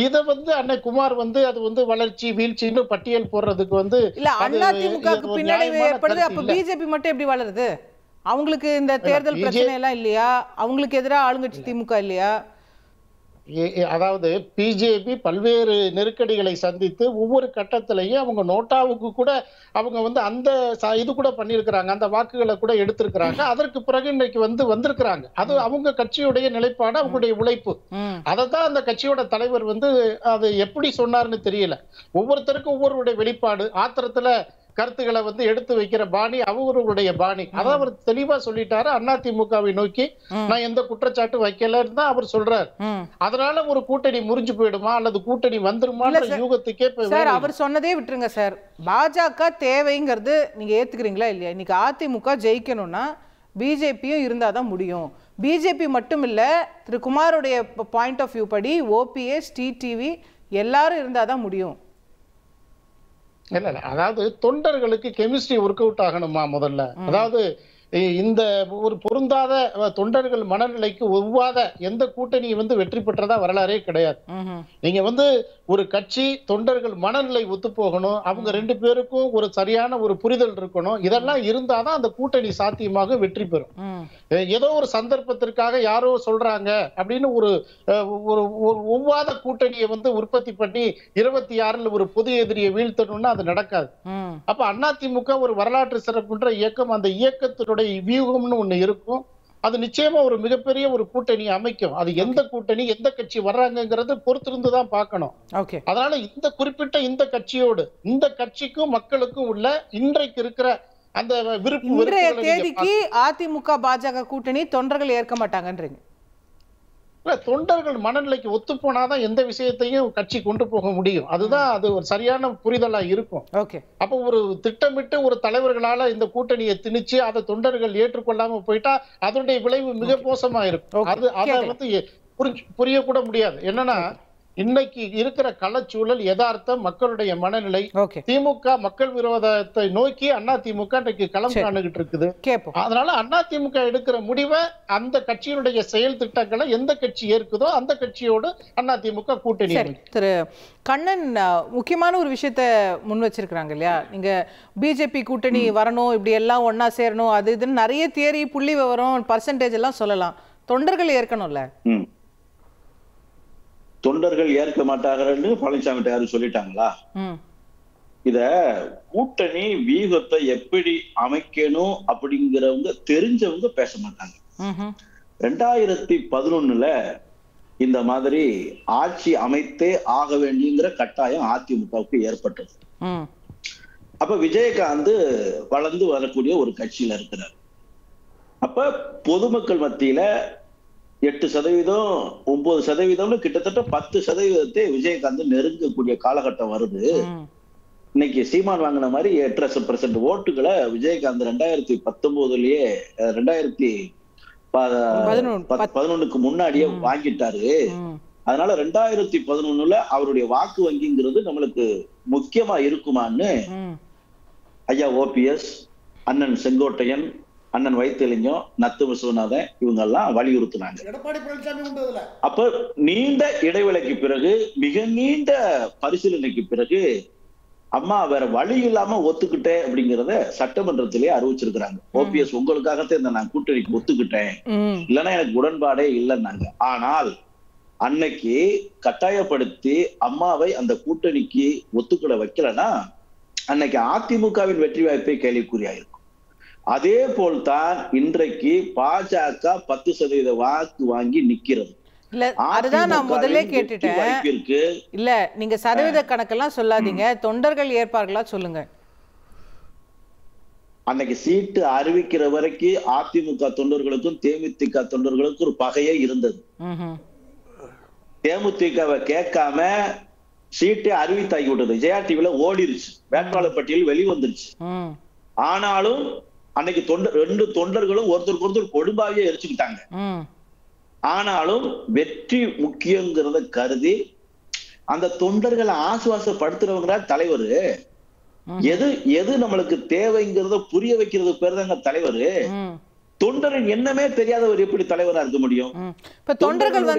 இதை வந்து அன்னை குமார் வந்து அது வந்து வளர்ச்சி வீழ்ச்சின்னு பட்டியல் போடுறதுக்கு வந்து இல்ல, அதிமுகவுக்கு பின்னடைவு ஏற்படுது. அப்ப பிஜேபி மட்டும் எப்படி வளருது? அவங்களுக்கு இந்த தேர்தல் பிரச்சனை எல்லாம் இல்லையா? அவங்களுக்கு எதிராக ஆளுங்கட்சி திமுக இல்லையா? அதாவது பிஜேபி பல்வேறு நெருக்கடிகளை சந்தித்து ஒவ்வொரு கட்டத்திலையும் அவங்க நோட்டாவுக்கு கூட அவங்க வந்து அந்த இது கூட பண்ணியிருக்கிறாங்க, அந்த வாக்குகளை கூட எடுத்திருக்கிறாங்க. அதற்கு பிறகு இன்னைக்கு வந்திருக்கிறாங்க. அது அவங்க கட்சியுடைய நிலைப்பாடு, அவங்களுடைய உழைப்பு. அதைத்தான் அந்த கட்சியோட தலைவர் வந்து அது எப்படி சொன்னார்னு தெரியல. ஒவ்வொருத்தருக்கும் ஒவ்வொருடைய வெளிப்பாடு, ஆத்திரத்துல கருத்துக்களை வந்து எடுத்து வைக்கிற பாணி அவர்களுடைய பாணி. அதான் அவர் தெளிவா சொல்லிட்டாரு. அதிமுகவை நோக்கி நான் எந்த குற்றச்சாட்டு வைக்கலன்னு தான் அவர் சொல்றாரு. அதனால ஒரு கூட்டணி முறிஞ்சு போயிடுமா அல்லது கூட்டணி வந்துருமான்ற யூகத்துக்கே சார் அவர் சொன்னதே விட்டுருங்க சார். பாஜக தேவைங்கிறது நீங்க ஏத்துக்கிறீங்களா இல்லையா? இன்னைக்கு அதிமுக ஜெயிக்கணும்னா பிஜேபியும் இருந்தாதான் முடியும். பிஜேபி மட்டும் இல்ல, திரு குமாருடைய பாயிண்ட் ஆஃப் வியூ படி ஓபிஎஸ், டிடிவி எல்லாரும் இருந்தாதான் முடியும். இல்ல, அதாவது தொண்டர்களுக்கு கெமிஸ்ட்ரி ஒர்க் அவுட் ஆகணுமா முதல்ல. அதாவது இந்த ஒரு பொருந்தாத தொண்டர்கள் மனநிலைக்கு ஒவ்வாத எந்த கூட்டணி வந்து வெற்றி பெற்றதா வரலாறே கிடையாது. நீங்க வந்து ஒரு கட்சி தொண்டர்கள் மனநிலை ஒத்து போகணும், அவங்க 2 பேருக்கும் ஒரு சரியான ஒரு புரிதல் இருக்கணும். இதெல்லாம் இருந்தாதான் அந்த கூட்டணி சாத்தியமாக வெற்றி பெறும். ஏதோ ஒரு சந்தர்ப்பத்திற்காக யாரோ சொல்றாங்க அப்படின்னு ஒரு ஒவ்வாத கூட்டணியை வந்து உற்பத்தி பண்ணி 26ல் ஒரு பொது எதிரியை வீழ்த்தணும்னா அது நடக்காது. அப்ப அதிமுக ஒரு வரலாற்று சிறப்புன்ற இயக்கம், அந்த இயக்கத்தினுடைய வியூகம்னு ஒண்ணு இருக்கும். அது நிச்சயமா ஒரு மிகப்பெரிய ஒரு கூட்டணி அமைக்கும். அது எந்த கூட்டணி எந்த கட்சி வர்றாங்கிறது பொறுத்திருந்துதான் பார்க்கணும். அதனால இந்த குறிப்பிட்ட இந்த கட்சியோடு இந்த கட்சிக்கும் மக்களுக்கும் உள்ள இன்றைக்கு இருக்கிற அந்த விருப்பு இன்றைய தேதிக்கு அதிமுக பாஜக கூட்டணி தொண்டர்கள் ஏற்க மாட்டாங்கன்றீங்க? தொண்டர்கள் மனநிலைக்கு ஒத்து போனாதான் எந்த விஷயத்தையும் கட்சி கொண்டு போக முடியும். அதுதான் அது ஒரு சரியான புரிதலா இருக்கும். அப்ப ஒரு திட்டமிட்டு ஒரு தலைவர்களால இந்த கூட்டணியை திணிச்சு அதை தொண்டர்கள் ஏற்றுக்கொள்ளாம போயிட்டா அதனுடைய விளைவு மிக மோசமா இருக்கும். அதை வந்து புரியக்கூட முடியாது. என்னன்னா இன்னைக்கு இருக்கிற களச்சூழல் யதார்த்தம் மக்களுடைய மனநிலை திமுக மக்கள் விரோதத்தை நோக்கி அதிமுக இன்றைக்கு களம் காணுகிட்டு இருக்குது. அதனால அதிமுக எடுக்கிற முடிவை அந்த கட்சியினுடைய செயல் திட்டங்களை எந்த கட்சி ஏற்குதோ அந்த கட்சியோடு அதிமுக கூட்டணி. திரு கண்ணன் முக்கியமான ஒரு விஷயத்த முன் வச்சிருக்கிறாங்க இல்லையா? நீங்க பிஜேபி கூட்டணி வரணும், இப்படி எல்லாம் ஒன்னா சேரணும், அது இதுன்னு நிறைய தியரி புள்ளி விவரம் பர்சன்டேஜ் எல்லாம் சொல்லலாம். தொண்டர்கள் ஏற்கணும்ல? தொண்டர்கள் ஏற்க மாட்டாங்கன்னு பழனிசாமி யாரும் சொல்லிட்டாங்களா? இத கூட்டணி வியூகத்தை எப்படி அமைக்கணும் அப்படிங்கிறவங்க தெரிஞ்சவங்க பேச மாட்டாங்க. 2011 இந்த மாதிரி ஆட்சி அமைத்தே ஆக வேண்டியங்கிற கட்டாயம் அதிமுகவுக்கு ஏற்பட்டது. அப்ப விஜயகாந்த் வளர்ந்து வரக்கூடிய ஒரு கட்சியில இருக்கிறார். அப்ப பொதுமக்கள் மத்தியில 8%, 9% கிட்டத்தட்ட 10% விஜயகாந்த் நெருங்கக்கூடிய காலகட்டம் வருது. இன்னைக்கு சீமான் வாங்கின மாதிரி 8% ஓட்டுகளை விஜயகாந்த் 2019லயே 2011க்கு முன்னாடியே வாங்கிட்டாரு. அதனால 2011 அவருடைய வாக்கு வங்கிங்கிறது நம்மளுக்கு முக்கியமா இருக்குமான்னு ஐயா ஓபிஎஸ், அண்ணன் செங்கோட்டையன், அண்ணன் வைத்திலிங்கம், நத்து விஸ்வநாதன் இவங்க எல்லாம் வலியுறுத்தினாங்க. அப்ப நீண்ட இடைவேளைக்கு பிறகு, மிக நீண்ட பரிசீலனைக்கு பிறகு அம்மா வேற வழி இல்லாம ஒத்துக்கிட்டேன் அப்படிங்கறத சட்டமன்றத்திலே அறிவிச்சிருக்கிறாங்க. ஓபிஎஸ் உங்களுக்காகத்தான் இந்த நான் கூட்டணிக்கு ஒத்துக்கிட்டேன், இல்லைன்னா எனக்கு உடன்பாடே இல்லைன்னாங்க. ஆனால் அன்னைக்கு கட்டாயப்படுத்தி அம்மாவை அந்த கூட்டணிக்கு ஒத்துக்கிட வைக்கலன்னா அன்னைக்கு அதிமுகவின் வெற்றி வாய்ப்பை கேள்விக்குறியாயிருக்கும். அதே போல்தான் இன்றைக்கு பாஜக 10% வாக்கு வாங்கி நிக்கிறது. இல்ல அதுதான் நான் முதல்ல கேட்டுட்டேன். இல்ல நீங்க சதவீத கணக்கெல்லாம் சொல்லாதீங்க, தொண்டர்கள் ஏற்பார்களா சொல்லுங்க. அன்னைக்கு சீட்டு அறிவிக்கிற வரைக்கும் அதிமுக தொண்டர்களுக்கும் தேமுதிக தொண்டர்களுக்கும் ஒரு பகையே இருந்தது. தேமுதிகவை கேட்காம சீட்டை அறிவித்தாக்கி விட்டது. ஜெயா டிவில ஓடிருச்சு, வேட்பாளர் பட்டியல் வெளிவந்துருச்சு. ஆனாலும் அன்னைக்கு ரெண்டு தொண்டர்களும் ஒருத்தருக்கு ஒருத்தர் கொடும்பாவே எரிச்சுக்கிட்டாங்க. ஆனாலும் வெற்றி முக்கியங்கிறத கருதி அந்த தொண்டர்களை ஆசுவாசப்படுத்துறவங்க தலைவர். எது எது நம்மளுக்கு தேவைங்கிறத புரிய வைக்கிறது பேர் தாங்க தலைவர். தொண்டரின் எண்ணமே தெரியாதவர் எப்படி தலைவரா இருக்க முடியும்? இப்ப தொண்டர்கள்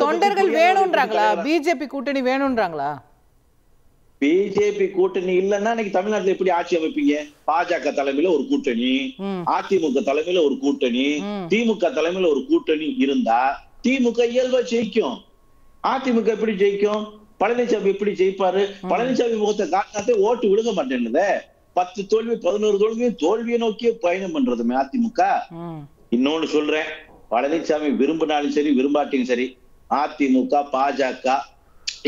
தொண்டர்கள் வேணும்ன்றாங்களா? பிஜேபி கூட்டணி வேணும்ன்றாங்களா? பிஜேபி கூட்டணி இல்லைன்னா இன்னைக்கு தமிழ்நாட்டுல எப்படி ஆட்சி அமைப்பீங்க? பாஜக தலைமையில ஒரு கூட்டணி, அதிமுக தலைமையில ஒரு கூட்டணி, திமுக தலைமையில ஒரு கூட்டணி இருந்தா திமுக இயல்பா ஜெயிக்கும். அதிமுக எப்படி ஜெயிக்கும்? பழனிசாமி எப்படி ஜெயிப்பாரு? பழனிசாமி முகத்தை காட்டாத்தே ஓட்டு விழுக மாட்டேன்னுதே. 10 தோல்வி 11 தோல்வியும் தோல்வியை நோக்கிய பயணம் பண்றதுமே அதிமுக. இன்னொன்னு சொல்றேன், பழனிசாமி விரும்பினாலும் சரி விரும்பாட்டியும் சரி அதிமுக பாஜக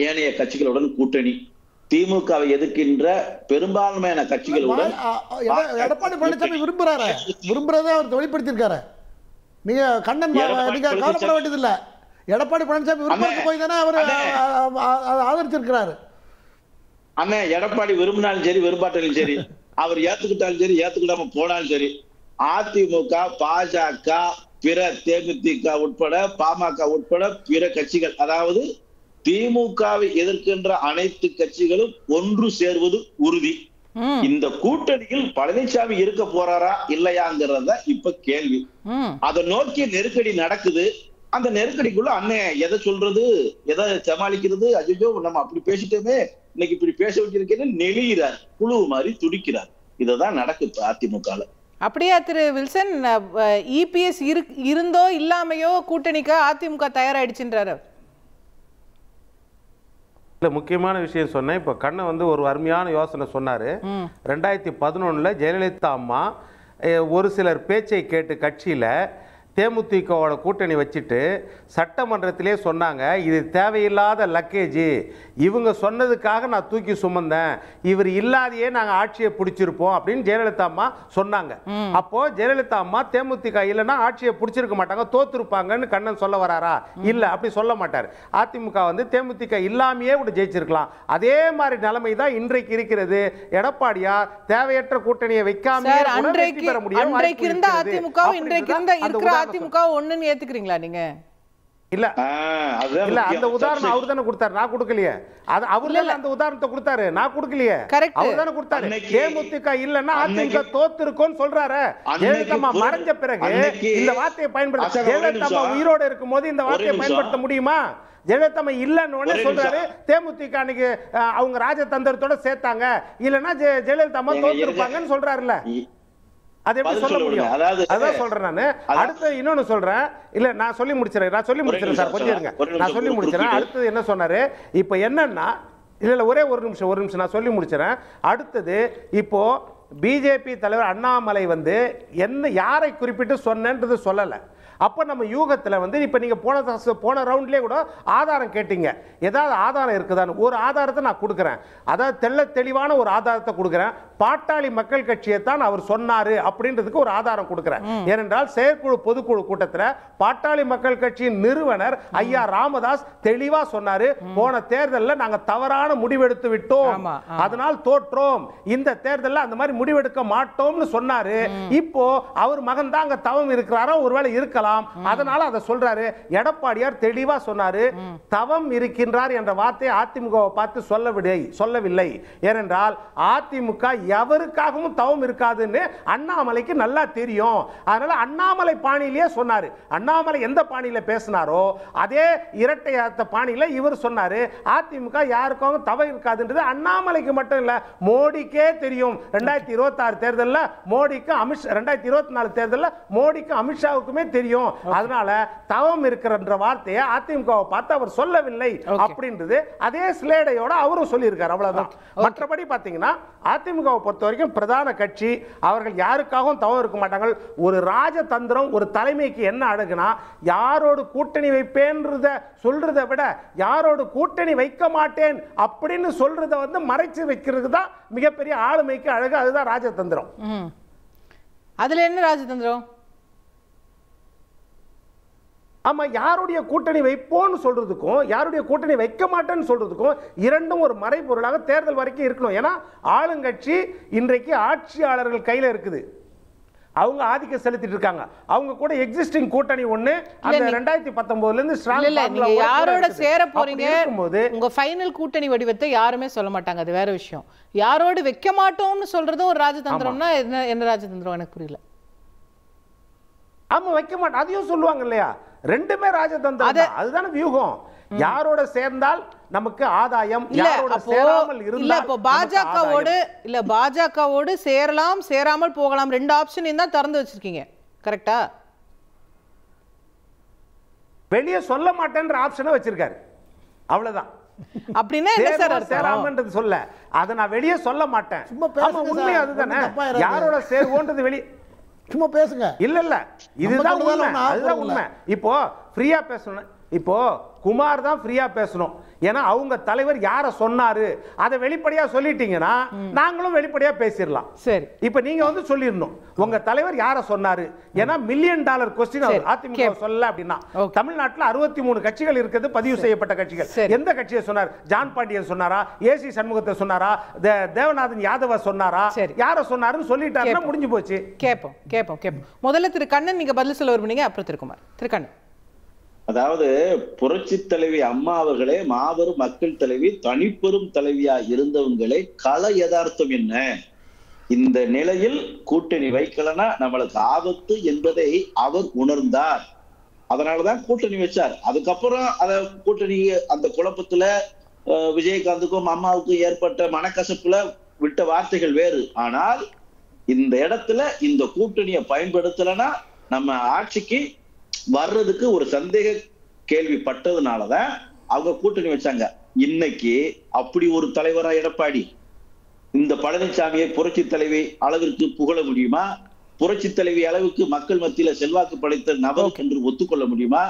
ஏனைய கட்சிகளுடன் கூட்டணி, திமுகவை எதிர்க்கின்ற பெரும்பான்மையான கட்சிகளுடன் எடப்பாடி பழனிசாமி விரும்புறதை அவர் வெளிப்படுத்தியிருக்காரு. நீங்க கண்ணன் நீங்க கவலைப்பட வேண்டியது இல்ல. எடப்பாடி பழனிசாமி விருப்பத்துக்கு போய் தானே அவர் ஆதரிச்சிருக்கிறாரு. அண்ணன் எடப்பாடி விரும்பினாலும் சரி விரும்பாட்டாலும் சரி, அவர் ஏத்துக்கிட்டாலும் சரி ஏத்துக்கிட்டாம போனாலும் சரி, அதிமுக பாஜக பிற தேமுதிக உட்பட பாமக உட்பட பிற கட்சிகள், அதாவது திமுகவை எதிர்க்கின்ற அனைத்து கட்சிகளும் ஒன்று சேர்வது உறுதி. இந்த கூட்டணியில் பழனிசாமி இருக்க போறாரா இல்லையாங்கிறத இப்ப கேள்வி. அதை நோக்கி நெருக்கடி நடக்குது. அந்த நெருக்கடிக்குள்ள அண்ணன் எதை சொல்றது, எதை சமாளிக்கிறது, அஜோ நம்ம அப்படி பேசிட்டோமே, இன்னைக்கு இப்படி பேச வச்சிருக்கேன்னு நெளிகிறார், புழு மாதிரி துடிக்கிறார். இததான் நடக்குது அதிமுகல. அப்படியா திரு வில்சன்? இபிஎஸ் இருந்தோ இல்லாமையோ கூட்டணிக்கு அதிமுக தயாராயிடுச்சுன்றாரு. இல்லை, முக்கியமான விஷயம் சொன்னேன். இப்போ கண்ணன் ஒரு அருமையான யோசனை சொன்னார். 2011 ஜெயலலிதா அம்மா ஒரு சிலர் பேச்சை கேட்டு கட்சியில் தேமுதிகவோட கூட்டணி வச்சுட்டு சட்டமன்றத்திலே சொன்னாங்க, இது தேவையில்லாத லக்கேஜ், இவங்க சொன்னதுக்காக நான் தூக்கி சுமந்தேன், இவர் இல்லாதையே நாங்கள் ஆட்சியை பிடிச்சிருப்போம் அப்படின்னு ஜெயலலிதா அம்மா சொன்னாங்க. அப்போ ஜெயலலிதா அம்மா தேமுதிக இல்லைன்னா ஆட்சியை பிடிச்சிருக்க மாட்டாங்க, தோத்துருப்பாங்கன்னு கண்ணன் சொல்ல வராரா? இல்லை, அப்படி சொல்ல மாட்டார். அதிமுக தேமுதிக இல்லாமையே கூட ஜெயிச்சிருக்கலாம். அதே மாதிரி நிலைமை தான் இன்றைக்கு இருக்கிறது. எடப்பாடியார் தேவையற்ற கூட்டணியை வைக்காம பெற முடியும். அதிமுக ஒண்ணுன்னு ஏத்துக்கிறீங்களா நீங்க? இல்ல இல்ல, அந்த உதாரணம் அவர் தானே கொடுத்தாரு, நான் கொடுக்கலையே. அவர்ல அந்த உதாரணத்தை கொடுத்தாரு, நான் கொடுக்கலையே. அவர் தானே கொடுத்தாரு. தேமுதிக இல்லன்னா அதிமுக தோத்து இருக்கும்னு சொல்றாரு. ஜெயலலிதா மறைஞ்ச பிறகு இந்த வார்த்தையை பயன்படுத்த, ஜெயலலிதா உயிரோட இருக்கும் போது இந்த வார்த்தையை பயன்படுத்த முடியுமா? ஜெயலலிதா இல்லன்னு சொல்றாரு. தேமுதிக அன்னைக்கு அவங்க ராஜதந்திரத்தோட சேர்த்தாங்க, இல்லன்னா ஜெயலலிதா தோத்து இருப்பாங்கன்னு சொல்றாருல்ல. அதை எப்படி சொல்ல முடியும்? அதான் சொல்றேன் நானு. அடுத்து இன்னொன்னு சொல்றேன். இல்ல நான் சொல்லி முடிச்சிடறேன் சார், கொஞ்சம் இருங்க, நான் சொல்லி முடிச்சிடறேன். அடுத்தது என்ன சொன்னாரு இப்போ என்னன்னா, இல்ல ஒரே ஒரு நிமிஷம் நான் சொல்லி முடிச்சிடறேன். அடுத்தது இப்போ பிஜேபி தலைவர் அண்ணாமலை வந்து என்ன யாரை குறிப்பிட்டு சொன்னன்றது சொல்லலை. அப்போ நம்ம யூகத்தில் வந்து இப்போ நீங்கள் போன ரவுண்ட்லேயே கூட ஆதாரம் கேட்டீங்க, ஏதாவது ஆதாரம் இருக்குதான்னு. ஒரு ஆதாரத்தை நான் கொடுக்குறேன், அதாவது தெளிவான ஒரு ஆதாரத்தை கொடுக்குறேன். பாட்டாளி மக்கள் கட்சியை தான் அவர் சொன்னார் அப்படின்றதுக்கு ஒரு ஆதாரம் கொடுக்குறேன். ஏனென்றால் செயற்குழு பொதுக்குழு கூட்டத்தில் பாட்டாளி மக்கள் கட்சியின் நிறுவனர் ஐயா ராமதாஸ் தெளிவாக சொன்னார், போன தேர்தலில் நாங்கள் தவறான முடிவெடுத்து விட்டோம், அதனால் தோற்றோம், இந்த தேர்தலில் அந்த மாதிரி முடிவெடுக்க மாட்டோம்னு சொன்னாரு. இப்போ அவர் மகன் தான் அங்கே தவம் இருக்கிறாரோ, ஒருவேளை இருக்கலாம், அதனால அதை சொல்றாரு. எடப்பாடியார் தெளிவா சொன்னாரு, தவம் இருக்கின்றார் என்ற வார்த்தையை அதிமுகவை பார்த்து சொல்லவில்லை. ஏனென்றால் அதிமுக எவருக்காகவும் தவம் இருக்காதுன்னு அண்ணாமலைக்கு நல்லா தெரியும். அதனால அண்ணாமலை பாணியிலேயே சொன்னாரு. அண்ணாமலை எந்த பாணியில பேசினாரோ அதே இரட்டை அர்த்த பாணியில இவர் சொன்னாரு, அதிமுக யாருக்காகவும் தவம் இருக்காதுன்றது அண்ணாமலைக்கு மட்டும் இல்ல, மோடிக்கே தெரியும். 2026 தேர்தலில் மோடிக்கு 2024 தேர்தலில் மோடிக்கு அமித்ஷாவுக்குமே தெரியும். அதனால தவம் இருக்கிற வார்த்தையை அதிமுகவை பார்த்து அவர் சொல்லவில்லை அப்படின்றது அதே ஸ்லேடையோட அவரும் சொல்லியிருக்காரு. அவ்வளவுதான். மற்றபடி பாத்தீங்கன்னா அதிமுகவை பொறுத்த வரைக்கும் பிரதான கட்சி, அவர்கள் யாருக்காகவும் தவம் இருக்க மாட்டாங்க. ஒரு ராஜதந்திரம் ஒரு தலைமைக்கு என்ன அழகுனா, யாரோடு கூட்டணி வைப்பேன்றத சொல்றதை விட யாரோடு கூட்டணி வைக்க மாட்டேன் அப்படின்னு சொல்றத வந்து மறைச்சு வைக்கிறது தான் மிகப்பெரிய ஆளுமைக்கு அழகு. அதுதான் ராஜதந்திரம். அதுல என்ன ராஜதந்திரம்? ஆமா, யாருடைய கூட்டணி வைப்போன்னு சொல்றதுக்கும் யாருடைய கூட்டணி வைக்க மாட்டேன்னு சொல்றதுக்கும் இரண்டும் ஒரு மறைபொருளாக தேர்தல் வரைக்கும் இருக்கணும். ஏன்னா ஆளுங்கட்சி இன்றைக்கு ஆட்சியாளர்கள் கையில இருக்குது, அவங்க ஆதிக்கம் செலுத்திட்டு இருக்காங்க. அவங்க கூட எக்ஸிஸ்டிங் கூட்டணி ஒண்ணு அந்த 2019ல இருந்து ஸ்ட்ராங் இல்ல, நீங்க யாரோட சேர போறீங்க உங்க ஃபைனல் கூட்டணி வடிவத்தை யாருமே சொல்ல மாட்டாங்க, அது வேற விஷயம். யாரோடு வைக்க மாட்டோம்னு சொல்றதும் ஒரு ராஜதந்திரம்னா என்ன ராஜதந்திரம் எனக்கு புரியல. ஆமா, வைக்க மாட்டோம் அதையும் சொல்லுவாங்க இல்லையா, ரெண்டுமே ராஜதந்திரம். அதுதான வியூகம். யாரோட சேர்ந்தால் நமக்கு ஆதாயம், யாரோட சேராமல் இருந்தால் இப்போ பாஜகவோடு சேரலாம் சேராமல் போகலாம், ரெண்டு ஆப்ஷன் தான் திறந்து வச்சிருக்கீங்க, கரெக்ட்டா? வெளியே சொல்ல மாட்டேன்ற ஆப்ஷனை வச்சிருக்காரு, அவ்வளவுதான். அப்படின்னா என்ன சார் சேராமன்றது சொல்ல, அதை நான் வெளியே சொல்ல மாட்டேன். உண்மை அதுதானே, யாரோட சேருவோன்றது வெளியே சும்மா பேசுங்க. இல்ல இதுதான் உண்மை, அதுதான் உண்மை. இப்போ ஃப்ரீயா பேசணும், இப்போ குமார் தான் ஃப்ரீயா பேசணும். ஏன்னா அவங்க தலைவர் யாரை சொன்னாரு அதை வெளிப்படையா சொல்லிட்டீங்கன்னா நாங்களும் வெளிப்படையா பேசிடலாம். சரி, இப்போ நீங்க வந்து சொல்லிடணும் உங்க தலைவர் யாரை சொன்னாரு. ஏன்னா $1 மில்லியன் கொஸ்டின் அதிமுக சொல்லல அப்படின்னா, தமிழ்நாட்டில் 63 கட்சிகள் இருக்குது, பதிவு செய்யப்பட்ட கட்சிகள். எந்த கட்சியை சொன்னார்? ஜான் பாண்டியன் சொன்னாரா, ஏசி சண்முகத்தை சொன்னாரா, தேவநாதன் யாதவ சொன்னாரா, யாரை சொன்னாருன்னு சொல்லிட்டாருன்னா முடிஞ்சு போச்சு. கேட்போம். முதல்ல திரு கண்ணன் நீங்க பதில் சொல்ல விரும்புனீங்க, அப்புறம் திருக்குமார். திரு கண்ணன். அதாவது புரட்சி தலைவி அம்மா அவர்களே மாபெரும் மக்கள் தலைவி, தனிப்பெரும் தலைவியா இருந்தவங்களே கள யதார்த்தம் என்ன, இந்த நிலையில் கூட்டணி வைக்கலன்னா நம்மளுக்கு ஆபத்து என்பதை அவர் உணர்ந்தார். அதனாலதான் கூட்டணி வச்சார். அதுக்கப்புறம் அத கூட்டணி அந்த குழப்பத்துல விஜயகாந்துக்கும் அம்மாவுக்கும் ஏற்பட்ட மனக்கசப்புல விட்ட வார்த்தைகள் வேறு. ஆனால் இந்த இடத்துல இந்த கூட்டணியை பயன்படுத்தலைன்னா நம்ம ஆட்சிக்கு வர்றதுக்கு ஒரு சந்தேக கேள்விப்பட்டதுனாலதான் அவங்க கூட்டணி வச்சாங்க. இன்னைக்கு அப்படி ஒரு தலைவரா எடப்பாடி இந்த பழனிசாமியை புரட்சி தலைவி அளவிற்கு புகழ முடியுமா? புரட்சி தலைவி அளவுக்கு மக்கள் மத்தியில செல்வாக்கு படைத்த நபர் என்று ஒத்துக்கொள்ள முடியுமா?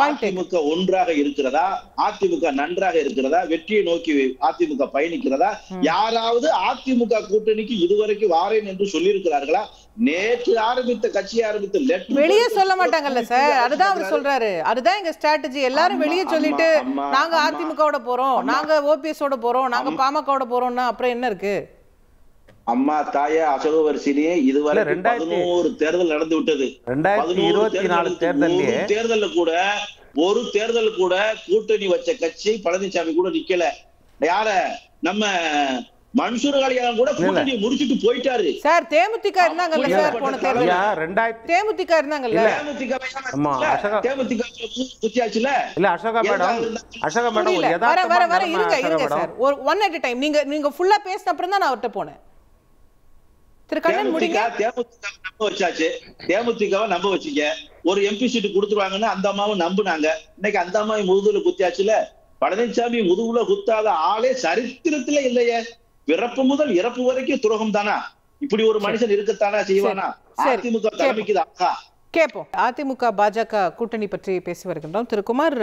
அதிமுக ஒன்றாக இருக்கிறதா? அதிமுக நன்றாக இருக்கிறதா? வெற்றியை நோக்கி அதிமுக பயணிக்கிறதா? யாராவது அதிமுக கூட்டணிக்கு இதுவரைக்கும் வாரேன் என்று சொல்லி இருக்கிறார்களா? நேற்று ஆரம்பித்த கட்சி ஆரம்பித்த வெளியே சொல்ல மாட்டாங்கல்ல சார், அதுதான் அவர் சொல்றாரு. அதுதான் எங்க ஸ்ட்ராட்டஜி. எல்லாரும் வெளியே சொல்லிட்டு நாங்க அதிமுகவோட போறோம், நாங்க ஓபிஎஸ் ஓட போறோம், நாங்க பாமகவோட போறோம்னா அப்புறம் என்ன இருக்கு? அம்மா தாய அசோகவரிசையிலேயே இதுவரை 11 தேர்தல் நடந்து விட்டது. 2024 ஒரு தேர்தல் கூட கூட்டணி வச்ச கட்சி பழனிசாமி கூட நிக்கல. யார நம்ம மன்சூர் அலிகான் கூட கூட்டணி முடிச்சிட்டு போயிட்டாரு சார். தேமுதிக இருந்தாங்கல்ல சார் போன தேர்தல்ல, தேமுதிக இருந்தாங்கல்ல, தேமுதிக குத்தியாச்சுல. இல்ல அசோகா மேடம் வர இருங்க சார், ஒரு ஒன் அட் a டைம். நீங்க ஃபுல்லா பேசின அப்புறம் தான் நான் அவர்ட்ட போனேன். தேமுதிக நம்ப வச்சாச்சு, தேமுதிகவை நம்ப வச்சுங்க, ஒரு எம்பி சீட்டு கொடுத்துருவாங்கன்னு அந்த அம்மாவும் நம்புனாங்க. இன்னைக்கு அந்த அம்மாவை முதுகுல குத்தியாச்சுல. பழனிசாமி முதுகுல குத்தாத ஆளே சரித்திரத்துல இல்லையே. பிறப்பு முதல் இறப்பு வரைக்கும் துரோகம் தானா? இப்படி ஒரு மனுஷன் இருக்கத்தானா செய்வானா? அதிமுக தலைமைக்கு தான் கேட்போம். அதிமுக பாஜக கூட்டணி பற்றி பேசி வருகின்றோம். திரு குமார்,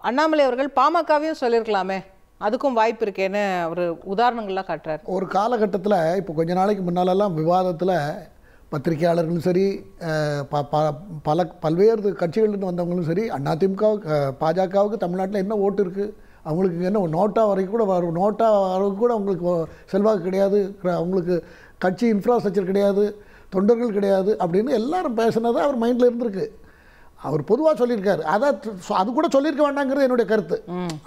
அண்ணாமலை அவர்கள் பாமகவையும் சொல்லியிருக்கலாமே, அதுக்கும் வாய்ப்பு இருக்கேன்னு ஒரு உதாரணங்கள்லாம் காட்டுறாரு. ஒரு காலகட்டத்தில் இப்போ கொஞ்ச நாளைக்கு முன்னாலெல்லாம் விவாதத்தில் பத்திரிகையாளர்களும் சரி, பல்வேறு கட்சிகள்லேருந்து வந்தவங்களும் சரி, அதிமுக பாஜகவுக்கு தமிழ்நாட்டில் என்ன ஓட்டு இருக்குது, அவங்களுக்கு என்ன நோட்டா வரைக்கும் கூட வரும், நோட்டா வரைக்கும் கூட அவங்களுக்கு செல்வாக்கு கிடையாது, அவங்களுக்கு கட்சி இன்ஃப்ராஸ்ட்ரக்சர் கிடையாது, தொண்டர்கள் கிடையாது அப்படின்னு எல்லாரும் பேசுனது அவர் மைண்டில் இருந்திருக்கு. அவர் பொதுவாக சொல்லியிருக்காரு. அது கூட சொல்லியிருக்க வேண்டாங்கிறது என்னுடைய கருத்து.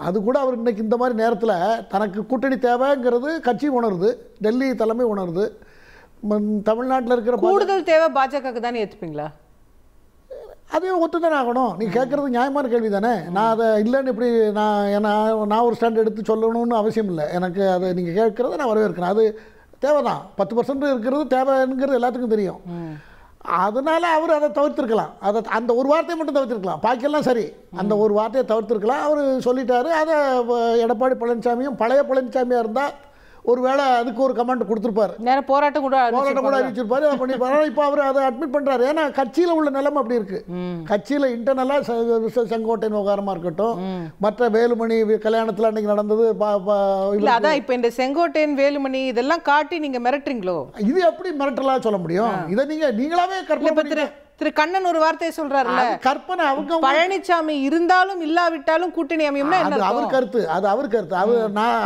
அது கூட அவர் இன்னைக்கு இந்த மாதிரி நேரத்தில் தனக்கு கூட்டணி தேவைங்கிறது கட்சி உணருது, டெல்லி தலைமை உணருது, தமிழ்நாட்டில் இருக்கிற கூடுதல் தேவை பாஜகவுக்கு தானே ஏற்றுப்பீங்களா? அதையும் ஒத்துதானே ஆகணும். நீ கேட்குறது நியாயமான கேள்வி தானே. நான் அதை இல்லைன்னு இப்படி நான் ஒரு ஸ்டாண்ட் எடுத்து சொல்லணும்னு அவசியம் இல்லை. எனக்கு அதை நீங்கள் கேட்குறத நான் வரவேற்கிறேன். அது தேவைதான். 10% இருக்கிறது தேவைங்கிறது எல்லாத்துக்கும் தெரியும். அதனால் அவர் அதை தவிர்த்திருக்கலாம். அந்த ஒரு வார்த்தையை மட்டும் தவிர்த்திருக்கலாம், பாக்கியெல்லாம் சரி. அந்த ஒரு வார்த்தையை தவிர்த்திருக்கலாம். அவர் சொல்லிட்டாரு. அதை எடப்பாடி பழனிசாமியும் பழைய பழனிசாமியாக இருந்தால் ஒருவேளை அதுக்கு ஒரு கமெண்ட் கொடுத்துருப்பாரு, போராட்டம் கூட அறிவிச்சிருப்பாரு, அதை பண்ணிப்பாரு. இப்போ அவர் அதை அட்மிட் பண்ணுறாரு. ஏன்னா கட்சியில் உள்ள நிலைமை அப்படி இருக்கு. கட்சியில் இன்டர்னலாக செங்கோட்டையன் விவகாரமாக இருக்கட்டும், மற்ற வேலுமணி கல்யாணத்தில் அன்னைக்கு நடந்தது. அதான் இப்போ இந்த செங்கோட்டையன் வேலுமணி இதெல்லாம் காட்டி நீங்கள் மிரட்டுறீங்களோ? இது எப்படி மிரட்டலாம் சொல்ல முடியும்? இதை நீங்களாவே கற்பனை. திரு கண்ணன் ஒரு வார்த்தையை சொல்றாருல்ல, கற்பனை. அவங்க பழனிசாமி இருந்தாலும் இல்லாவிட்டாலும் கூட்டணி அமையும்னா அது அவர் கருத்து. அது அவர் கருத்து.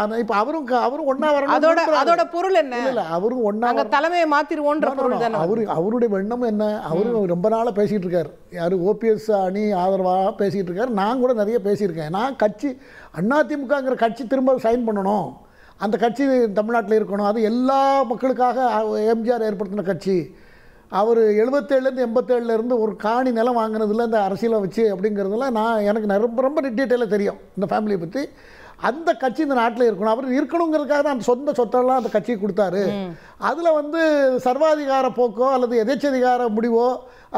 அது இப்ப அவரும் ஒண்ணா வரணும். அதோட பொருள் என்ன? இல்ல அவரும் ஒண்ணா தலைமையை மாத்திருவோன்ற பொருள் தானே. அவருடைய எண்ணம் என்ன? அவரு ரொம்ப நாளா பேசிட்டு இருக்காரு. யாரு ஓபிஎஸ் அணி ஆதரவா பேசிட்டு இருக்காரு. நான் கூட நிறைய பேசியிருக்கேன். நான் கட்சி அதிமுகங்கிற கட்சி திரும்ப சைன் பண்ணணும், அந்த கட்சி தமிழ்நாட்டில் இருக்கணும், அது எல்லா மக்களுக்காக எம்ஜிஆர் ஏற்படுத்தின கட்சி. அவர் 77லேருந்து 87லேருந்து ஒரு காணி நிலம் வாங்கினதில் இந்த அரசியலை வச்சு அப்படிங்கிறதுல எனக்கு ரொம்ப டீட்டெயிலாக தெரியும் இந்த ஃபேமிலியை பற்றி. அந்த கட்சி இந்த நாட்டில் இருக்கணும், அவர் இருக்கணுங்கிறதுக்காக தான் அந்த சொந்த சொத்தெல்லாம் அந்த கட்சிக்கு கொடுத்தாரு. அதில் சர்வாதிகார போக்கோ அல்லது எதேச்சதிகார முடிவோ,